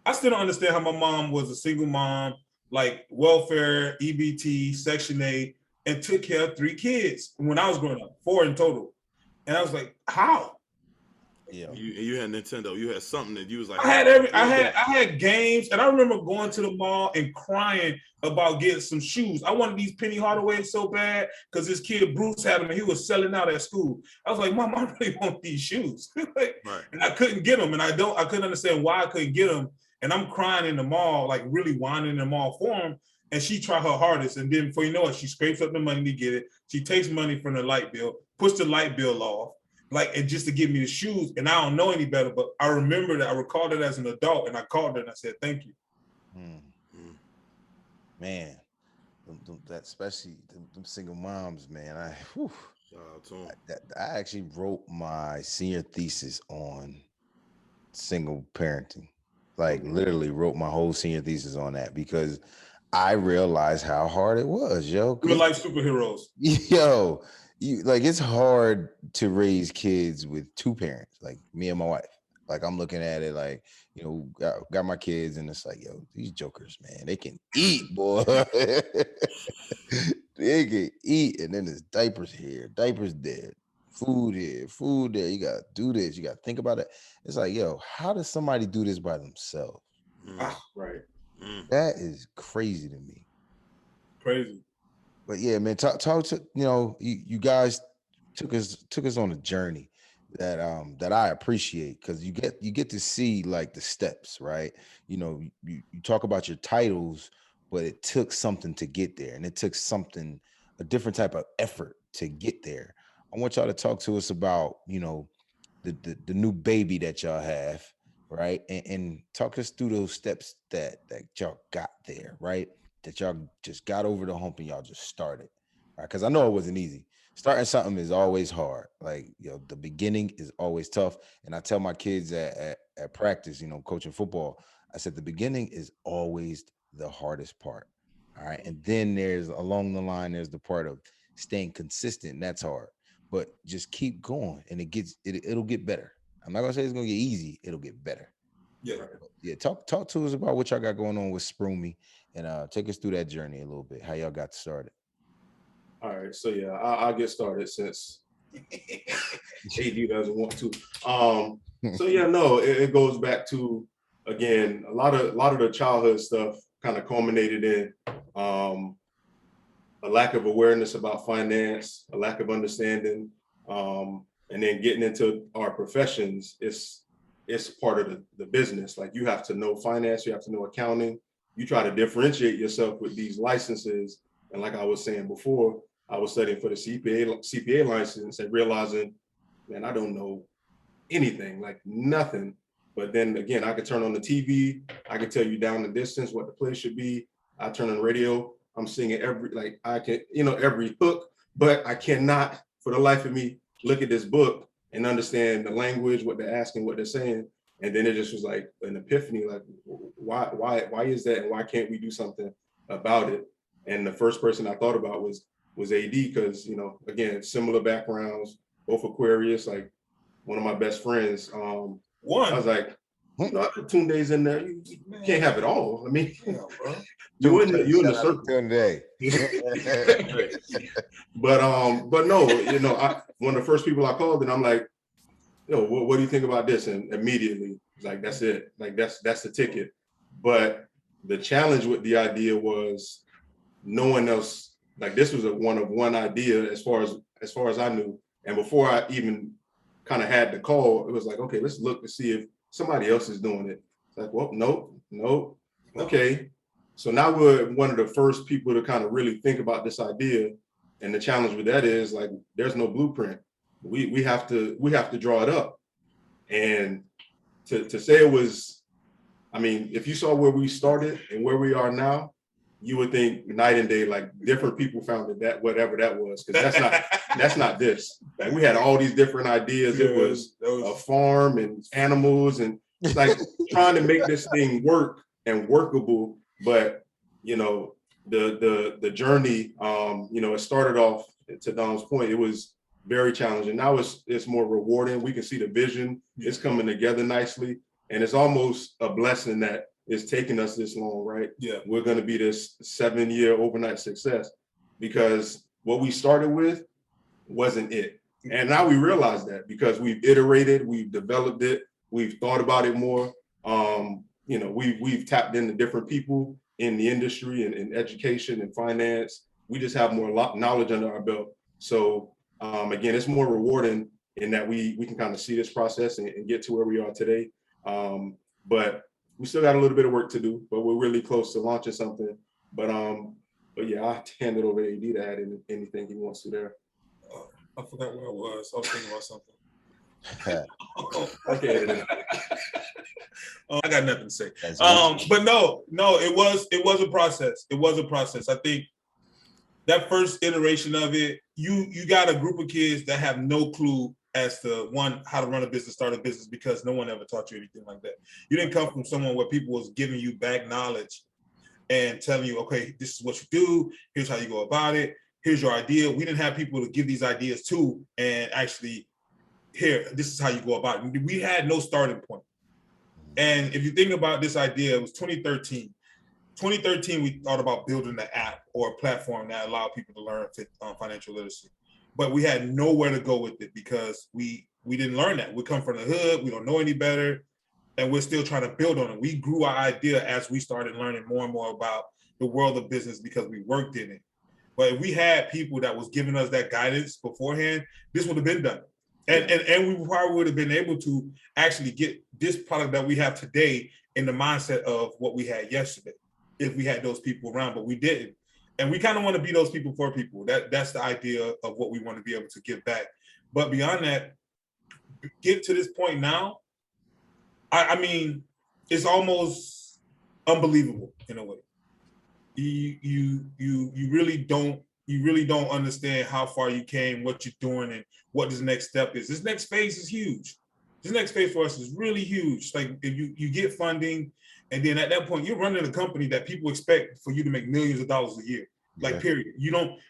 I still don't understand how my mom was a single mom, like welfare, EBT, Section 8, and took care of 3 kids when I was growing up, 4 in total. And I was like, how? Yeah. You had Nintendo. You had something that you was like. I had games, and I remember going to the mall and crying about getting some shoes. I wanted these Penny Hardaways so bad because this kid Bruce had them, and he was selling out at school. I was like, Mom, I really want these shoes, and I couldn't get them, and I couldn't understand why I couldn't get them. And I'm crying in the mall, like really whining in the mall for him. And she tried her hardest, and then before you know it, she scrapes up the money to get it. She takes money from the light bill, puts the light bill off. Like, and just to give me the shoes, and I don't know any better, but I remember that I recalled it as an adult, and I called her and I said, thank you. Man, that especially them single moms, man. I actually wrote my senior thesis on single parenting. Like literally wrote my whole senior thesis on that because I realized how hard it was, yo. Real life superheroes. Yo. It's hard to raise kids with 2 parents, like me and my wife. Like I'm looking at it like, got my kids and it's like, yo, these jokers, man, they can eat, boy. They can eat. And then there's diapers here, diapers there, food here, food there. You got to do this. You got to think about it. It's like, yo, how does somebody do this by themselves? Right. That is crazy to me. Crazy. But yeah, man, talk to you guys took us on a journey. that I appreciate, because you get to see like the steps, right? You know, you talk about your titles, but it took something to get there, and it took something, a different type of effort to get there. I want y'all to talk to us about, you know, the new baby that y'all have, right? And talk us through those steps that y'all got there, right? That y'all just got over the hump and y'all just started, right? Because I know it wasn't easy. Starting something is always hard. Like, you know, the beginning is always tough. And I tell my kids at practice, you know, coaching football, I said the beginning is always the hardest part. All right. And then there's along the line, there's the part of staying consistent. And that's hard. But just keep going and it'll get better. I'm not gonna say it's gonna get easy, it'll get better. Yeah. Yeah, talk to us about what y'all got going on with Sproomy, and take us through that journey a little bit, how y'all got started. All right, so yeah, I'll get started since AD doesn't want to. So yeah, no, it goes back to, again, a lot of the childhood stuff kind of culminated in a lack of awareness about finance, a lack of understanding, and then getting into our professions. It's part of the business. Like, you have to know finance, you have to know accounting. You try to differentiate yourself with these licenses, and like I was saying before, I was studying for the CPA license and realizing, man, I don't know anything, like nothing. But then again, I could turn on the TV, I could tell you down the distance what the play should be. I turn on the radio, I'm singing I can, every hook, but I cannot for the life of me look at this book and understand the language, what they're asking, what they're saying. And then it just was like an epiphany, like, why is that? And why can't we do something about it? And the first person I thought about was AD, because, again, similar backgrounds, both Aquarius, like one of my best friends. I was like, I put 2 days in there. You can't have it all. I mean, you in the circle today. but no, one of the first people I called, and I'm like, what do you think about this? And immediately, like, that's it. Like, that's the ticket. But the challenge with the idea was no one else. Like, this was a one idea as far as I knew. And before I even kind of had the call, it was like, okay, let's look to see if somebody else is doing it. It's like, well, nope. Okay. So now we're one of the first people to kind of really think about this idea. And the challenge with that is, like, there's no blueprint. We have to draw it up. And to say it was, I mean, if you saw where we started and where we are now, you would think night and day, like different people founded that, whatever that was, because that's not this. Like, we had all these different ideas. Yeah, it was a farm and animals and like trying to make this thing work and workable. But the journey, it started off, to Dom's point, it was very challenging. Now it's more rewarding. We can see the vision. It's coming together nicely, and it's almost a blessing that it's taking us this long, right? Yeah, we're going to be this 7-year overnight success, because what we started with wasn't it. And now we realize that, because we've iterated, we've developed it, we've thought about it more. We've tapped into different people in the industry and in education and finance. We just have more knowledge under our belt. So again, it's more rewarding in that we can kind of see this process and get to where we are today. But we still got a little bit of work to do, but we're really close to launching something. But yeah, I'll hand it over to AD to add anything he wants to there. I forgot where I was. I was thinking about something. Okay. I got nothing to say. But no, it was a process. It was a process. I think that first iteration of it, you got a group of kids that have no clue as to, one, how to run a business, start a business, because no one ever taught you anything like that. You didn't come from someone where people was giving you back knowledge and telling you, okay, this is what you do, here's how you go about it, here's your idea. We didn't have people to give these ideas to and actually, here, this is how you go about it. We had no starting point. And if you think about this idea, it was 2013. 2013, we thought about building an app or a platform that allowed people to learn financial literacy. But we had nowhere to go with it, because we didn't learn that. We come from the hood, we don't know any better, and we're still trying to build on it. We grew our idea as we started learning more and more about the world of business, because we worked in it. But if we had people that was giving us that guidance beforehand, this would have been done. And we probably would have been able to actually get this product that we have today in the mindset of what we had yesterday if we had those people around, but we didn't. And we kind of want to be those people for people. That's the idea of what we want to be able to give back. But beyond that, get to this point now, I mean, it's almost unbelievable in a way. You really don't understand how far you came, what you're doing, and what this next step is. This next phase is huge. This next phase for us is really huge. Like if you get funding, and then at that point you're running a company that people expect for you to make millions of dollars a year. Like period.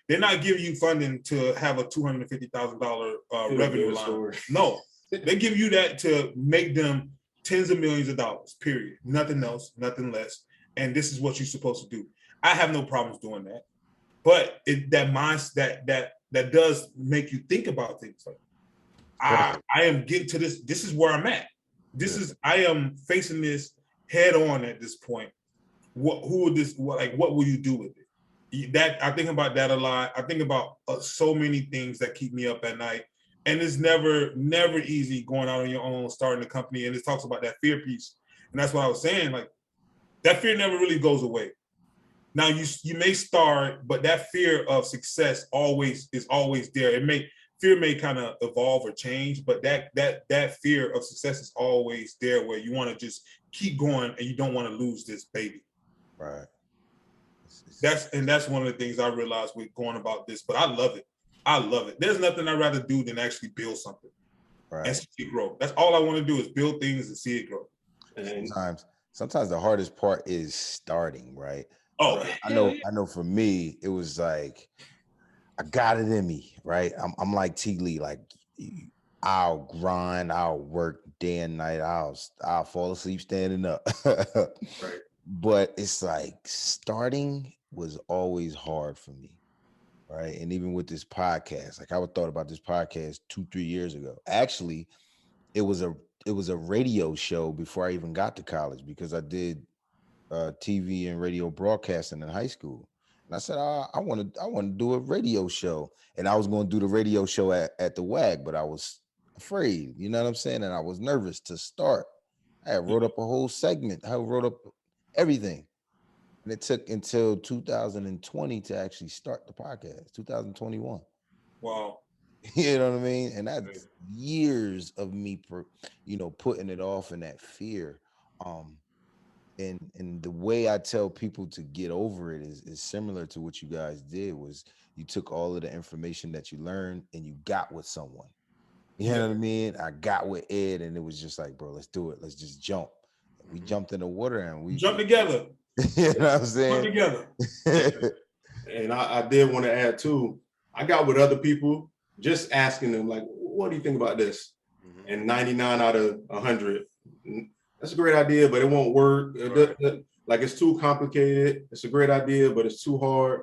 They're not giving you funding to have a $250,000 revenue line. No, they give you that to make them tens of millions of dollars. Period. Nothing else, nothing less. And this is what you're supposed to do. I have no problems doing that, but that does make you think about things. Like I am getting to this. This is where I'm at. I am facing this head on at this point. What will you do with it? That I think about that a lot. I think about so many things that keep me up at night, and it's never easy going out on your own, starting a company. And it talks about that fear piece, and that's what I was saying. Like that fear never really goes away. Now you may start, but that fear of success is always there. Fear may kind of evolve or change, but that fear of success is always there, where you want to just keep going and you don't want to lose this baby. Right. That's one of the things I realized with going about this, but I love it. I love it. There's nothing I'd rather do than actually build something and see it grow. That's all I want to do is build things and see it grow. And sometimes the hardest part is starting, right? Oh, I know for me, it was like, I got it in me, right? I'm like T. Lee, like I'll grind, I'll work day and night, I'll fall asleep standing up. Right. But it's like starting was always hard for me, right? And even with this podcast, like I thought about this podcast 2-3 years ago. Actually, it was a radio show before I even got to college, because I did TV and radio broadcasting in high school. And I said, I want to do a radio show. And I was going to do the radio show at the WAG, but I was afraid, you know what I'm saying? And I was nervous to start. I wrote up a whole segment. I wrote up everything. And it took until 2020 to actually start the podcast, 2021. Wow. You know what I mean? And that's years of me, putting it off and that fear. And the way I tell people to get over it is similar to what you guys did. Was you took all of the information that you learned and you got with someone. You know what I mean? I got with Ed, and it was just like, bro, let's do it. Let's just jump. We jumped in the water and we jumped together. You know what I'm saying? Jump together. And I did want to add too, I got with other people just asking them, like, what do you think about this? And 99 out of 100, that's a great idea, but it won't work. Right. Like, it's too complicated. It's a great idea, but it's too hard.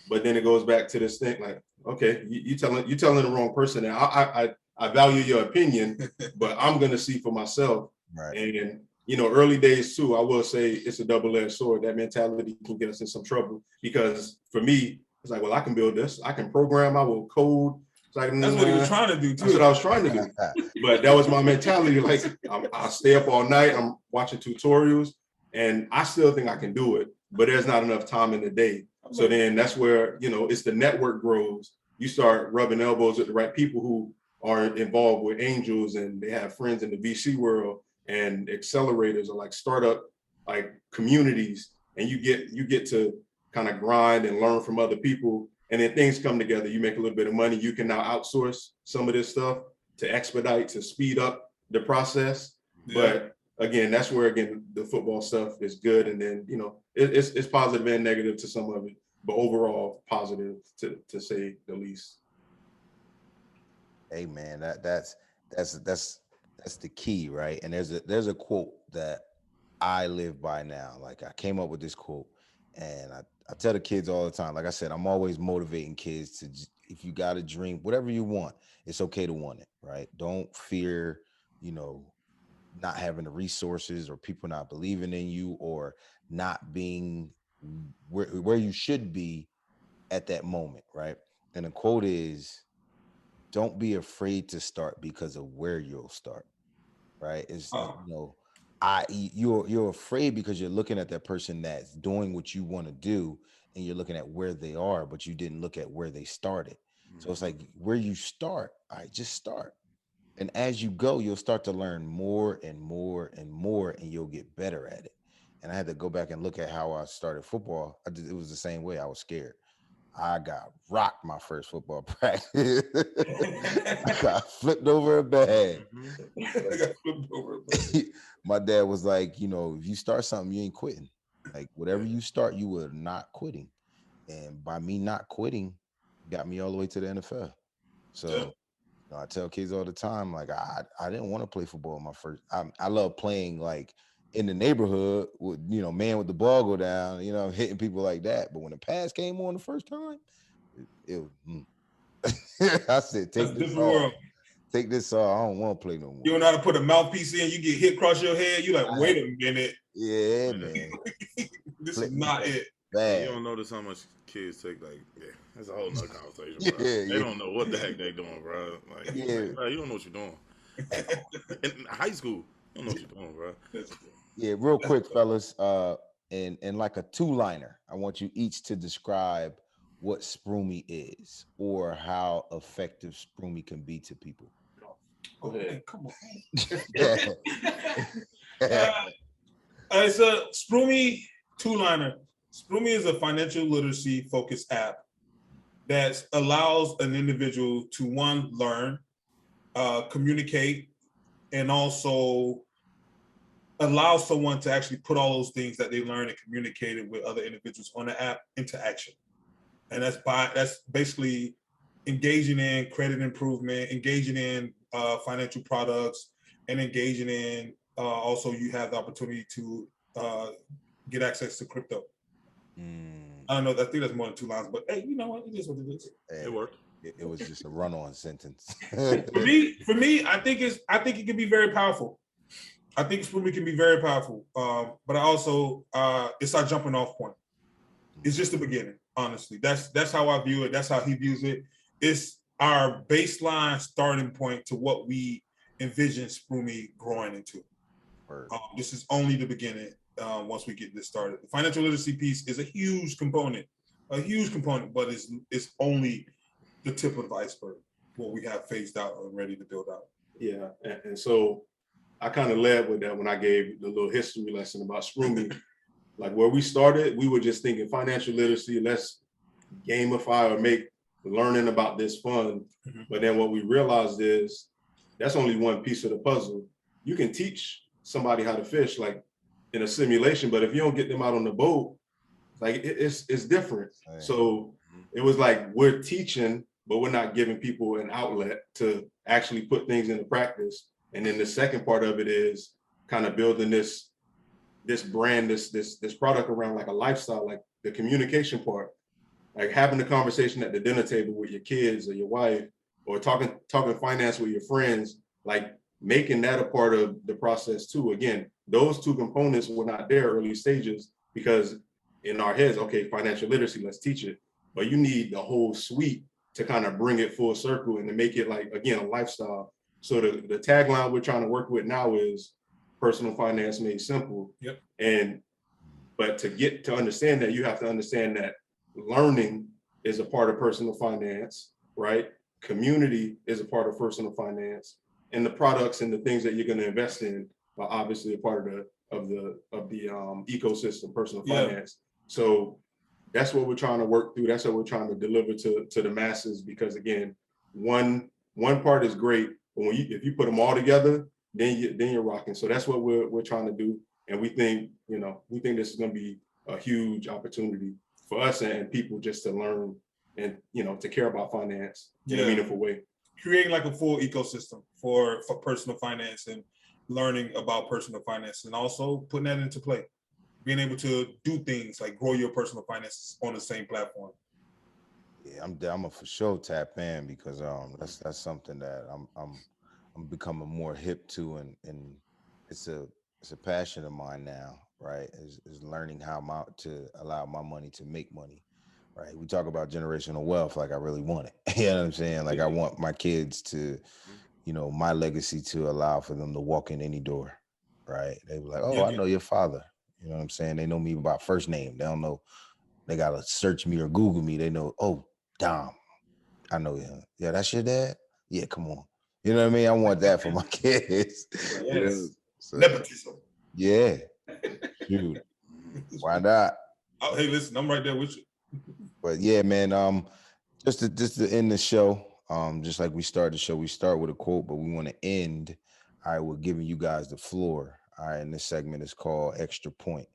But then it goes back to this thing, like, okay, you're telling the wrong person. Now I value your opinion, but I'm gonna see for myself. Right. And early days too, I will say it's a double-edged sword. That mentality can get us in some trouble, because for me, it's like, well, I can build this, I can program, I will code. It's like, that's what he was trying to do too. That's what I was trying to do. But that was my mentality. Like, I stay up all night, I'm watching tutorials, and I still think I can do it, but there's not enough time in the day. So then that's where, it's the network grows. You start rubbing elbows with the right people who are involved with angels, and they have friends in the VC world, and accelerators, or like startup like communities, and you get to kind of grind and learn from other people, and then things come together. You make a little bit of money. You can now outsource some of this stuff to expedite, to speed up the process. But again, that's where the football stuff is good, and then it's positive and negative to some of it, but overall positive to say the least. Hey man, that's the key, right? And there's a quote that I live by now. Like, I came up with this quote, and I tell the kids all the time. Like I said, I'm always motivating kids to, if you got a dream, whatever you want, it's okay to want it, right? Don't fear, not having the resources, or people not believing in you, or not being where you should be at that moment, right? And the quote is, don't be afraid to start because of where you'll start. Right? You're afraid because you're looking at that person that's doing what you want to do, and you're looking at where they are, but you didn't look at where they started. So it's like where you start, just start. And as you go, you'll start to learn more and more and more, and you'll get better at it. And I had to go back and look at how I started football. It was the same way. I was scared. I got rocked my first football practice. I got flipped over a bag. My dad was like, if you start something, you ain't quitting. Like whatever you start, you are not quitting. And by me not quitting, got me all the way to the NFL. So I tell kids all the time, like I didn't want to play football my first. I love playing like in the neighborhood with man with the ball go down, hitting people like that. But when the pass came on the first time, I said, take this off. Take this off. I don't want to play no more. You don't know how to put a mouthpiece in. You get hit across your head. You like, wait a minute. Yeah, man. This is not it. Bad. You don't notice how much kids take. Like, that's a whole nother conversation. Bro. They don't know what the heck they doing, bro. Like, bro, you don't know what you're doing. In high school, you don't know what you're doing, bro. Yeah, real quick, fellas. In like a two-liner, I want you each to describe what Sproomy is or how effective Sproomy can be to people. Go ahead. Come on. It's a Sproomy two-liner. Sproomy is a financial literacy focused app that allows an individual to learn, communicate, and also allow someone to actually put all those things that they learned and communicated with other individuals on the app into action. And that's basically engaging in credit improvement, engaging in financial products, and engaging in also you have the opportunity to get access to crypto. I don't know. I think that's more than two lines, but hey, you know what? It is what it is. It worked. It was just a run-on sentence. For me, I think it can be very powerful. I think Sproomy can be very powerful, but I also it's our jumping off point. It's just the beginning, honestly. That's how I view it. That's how he views it. It's our baseline starting point to what we envision Sproomy growing into. This is only the beginning. Once we get this started, the financial literacy piece is a huge component, but it's only the tip of the iceberg. What we have phased out and ready to build out. Yeah, and so I kind of led with that when I gave the little history lesson about Sproomy. Like where we started, we were just thinking financial literacy, let's gamify or make learning about this fun. Mm-hmm. But then what we realized is that's only one piece of the puzzle. You can teach somebody how to fish like in a simulation, but if you don't get them out on the boat, like it's different. Right. So it was like we're teaching, but we're not giving people an outlet to actually put things into practice. And then the second part of it is kind of building this brand, this product around like a lifestyle, like the communication part, like having the conversation at the dinner table with your kids or your wife, or talking finance with your friends, like making that a part of the process too. Again, those two components were not there early stages because in our heads, okay, financial literacy, let's teach it. But you need the whole suite to kind of bring it full circle and to make it like, again, a lifestyle. So the tagline we're trying to work with now is personal finance made simple. Yep. But to understand that, you have to understand that learning is a part of personal finance, right? Community is a part of personal finance, and the products and the things that you're going to invest in are obviously a part of the ecosystem, personal finance. So that's what we're trying to work through. That's what we're trying to deliver to the masses. Because again, one part is great, but if you put them all together, then you're rocking. So that's what we're trying to do, and we think this is going to be a huge opportunity for us and people just to learn and to care about finance in a meaningful way. Creating like a full ecosystem for personal finance and learning about personal finance, and also putting that into play, being able to do things like grow your personal finances on the same platform. Yeah, I'm a for sure tap in because that's something that I'm becoming more hip to, and it's a passion of mine now, right? Is learning how to allow my money to make money, right? We talk about generational wealth like I really want it. You know what I'm saying? Like I want my kids to, my legacy to allow for them to walk in any door, right? They be like, oh, I know your father. You know what I'm saying? They know me by first name. They don't know, they got to search me or Google me. They know, oh, Dom, I know him. Yeah, that's your dad? Yeah, come on. You know what I mean? I want that for my kids. Yes. You know? So, nepotism. Yeah. Shoot. Why not? Oh, hey, listen, I'm right there with you. But yeah, man, just to end the show, just like we start the show, we start with a quote, but we want to end, all right, we're giving you guys the floor. All right, and this segment is called Extra Point.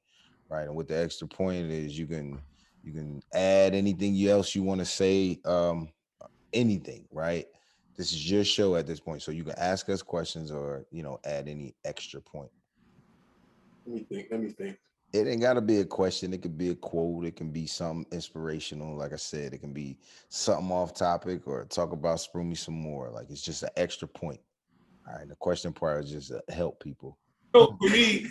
Right. And what the extra point is, you can add anything else you want to say, anything, right? This is your show at this point. So you can ask us questions or, add any extra point. Let me think. It ain't got to be a question. It could be a quote. It can be something inspirational. Like I said, it can be something off topic or talk about Sprue Me some more. Like it's just an extra point. All right. The question part is just to help people. So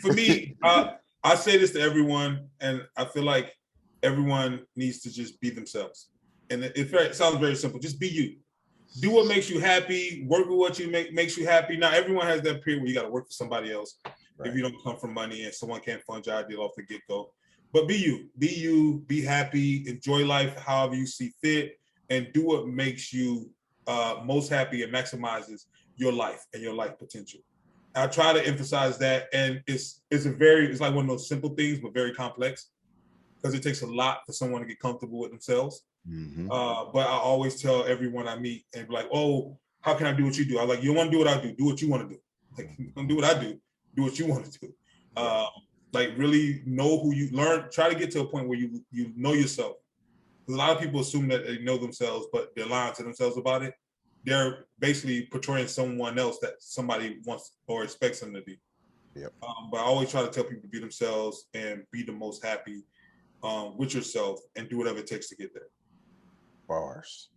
for me, I say this to everyone, and I feel like everyone needs to just be themselves. And it sounds very simple. Just be you. Do what makes you happy. Work with what makes you happy. Now, everyone has that period where you got to work for somebody else. Right. If you don't come from money and someone can't fund your ideal off the get-go. But be you. Be you. Be happy. Enjoy life however you see fit. And do what makes you most happy and maximizes your life and your life potential. I try to emphasize that, and it's like one of those simple things, but very complex, because it takes a lot for someone to get comfortable with themselves. Mm-hmm. But I always tell everyone I meet, and be like, "Oh, how can I do what you do?" I'm like, "You don't want to do what I do. Do what you want to do. Like, don't do what I do. Do what you want to do. Like, really know who you learn. Try to get to a point where you know yourself. Because a lot of people assume that they know themselves, but they're lying to themselves about it. They're basically portraying someone else that somebody wants or expects them to be. Yep. But I always try to tell people to be themselves and be the most happy with yourself and do whatever it takes to get there. Bars.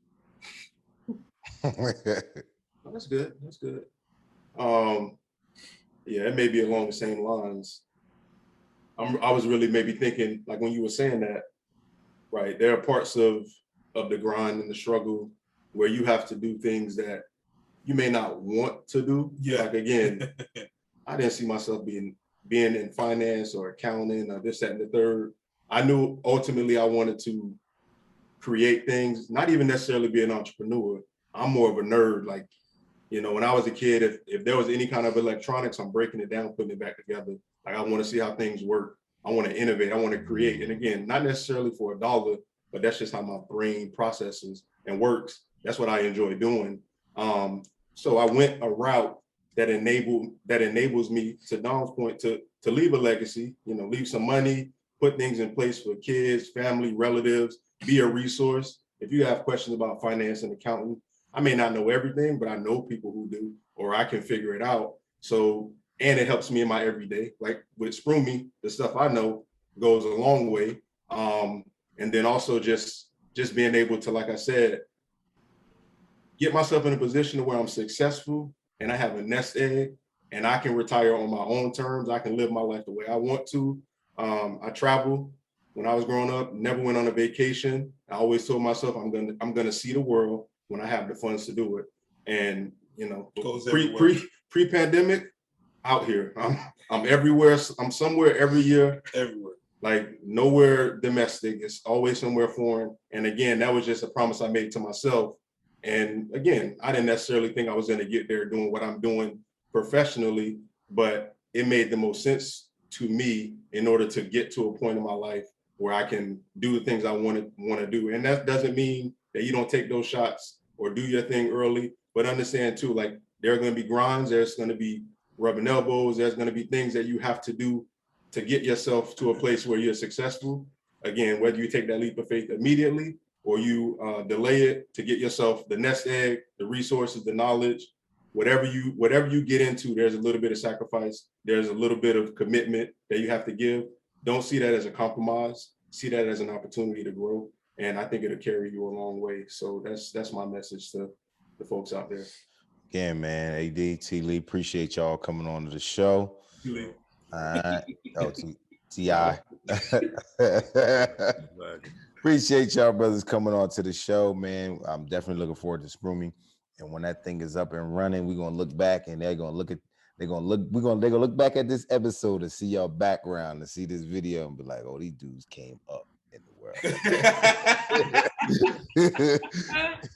That's good. That's good. Yeah, it may be along the same lines. I was really maybe thinking, like when you were saying that, right? There are parts of the grind and the struggle where you have to do things that you may not want to do. Yeah. Like again, I didn't see myself being in finance or accounting or this, that, and the third. I knew ultimately I wanted to create things, not even necessarily be an entrepreneur. I'm more of a nerd. Like, when I was a kid, if there was any kind of electronics, I'm breaking it down, putting it back together. Like I want to see how things work. I want to innovate. I want to create. And again, not necessarily for $1, but that's just how my brain processes and works. That's what I enjoy doing. So I went a route that enables me, to Dom's point, to leave a legacy, leave some money, put things in place for kids, family, relatives, be a resource. If you have questions about finance and accounting, I may not know everything, but I know people who do, or I can figure it out. So, and it helps me in my everyday. Like with Sprue Me, the stuff I know goes a long way. And then also just being able to, like I said, get myself in a position where I'm successful and I have a nest egg and I can retire on my own terms. I can live my life the way I want to. I travel. When I was growing up, never went on a vacation. I always told myself I'm gonna see the world when I have the funds to do it. And pre-pandemic, out here, I'm everywhere. I'm somewhere every year. Everywhere. Like nowhere domestic. It's always somewhere foreign. And again, that was just a promise I made to myself. And again, I didn't necessarily think I was gonna get there doing what I'm doing professionally, but it made the most sense to me in order to get to a point in my life where I can do the things I want to do. And that doesn't mean that you don't take those shots or do your thing early, but understand too, like there are going to be grinds, there's going to be rubbing elbows, there's going to be things that you have to do to get yourself to a place where you're successful. Again, whether you take that leap of faith immediately or you delay it to get yourself the nest egg, the resources, the knowledge, whatever you get into, there's a little bit of sacrifice. There's a little bit of commitment that you have to give. Don't see that as a compromise. See that as an opportunity to grow. And I think it'll carry you a long way. So that's my message to the folks out there. Again, man, AD, T. Lee, appreciate y'all coming on to the show. T. Lee. All right. Oh, Ti. Appreciate y'all brothers coming on to the show, man. I'm definitely looking forward to Sproomy. And when that thing is up and running, we're gonna look back and they're gonna look back at this episode and see y'all background and see this video and be like, oh, these dudes came up in the world.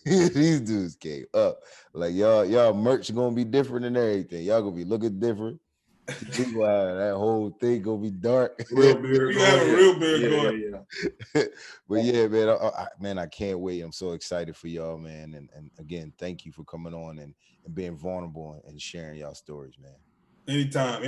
These dudes came up. Like y'all merch gonna be different and everything. Y'all gonna be looking different. That whole thing gonna be dark. Real beard. You have a real beard going. Yeah. But yeah, man, I can't wait. I'm so excited for y'all, man. And again, thank you for coming on and being vulnerable and sharing y'all stories, man. Anytime.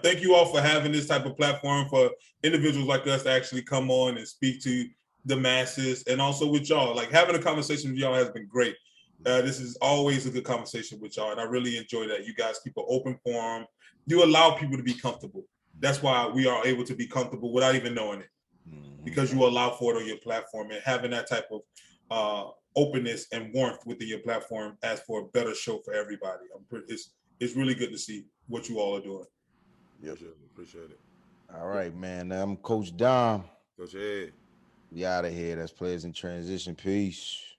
Thank you all for having this type of platform for individuals like us to actually come on and speak to the masses, and also with y'all. Like, having a conversation with y'all has been great. This is always a good conversation with y'all, and I really enjoy that. You guys keep an open forum. You allow people to be comfortable. That's why we are able to be comfortable without even knowing it, because you allow for it on your platform, and having that type of openness and warmth within your platform as for a better show for everybody. It's really good to see what you all are doing. Yes, sir. Appreciate it. All right, man. I'm Coach Dom. Coach Ed. We out of here. That's Players in Transition. Peace.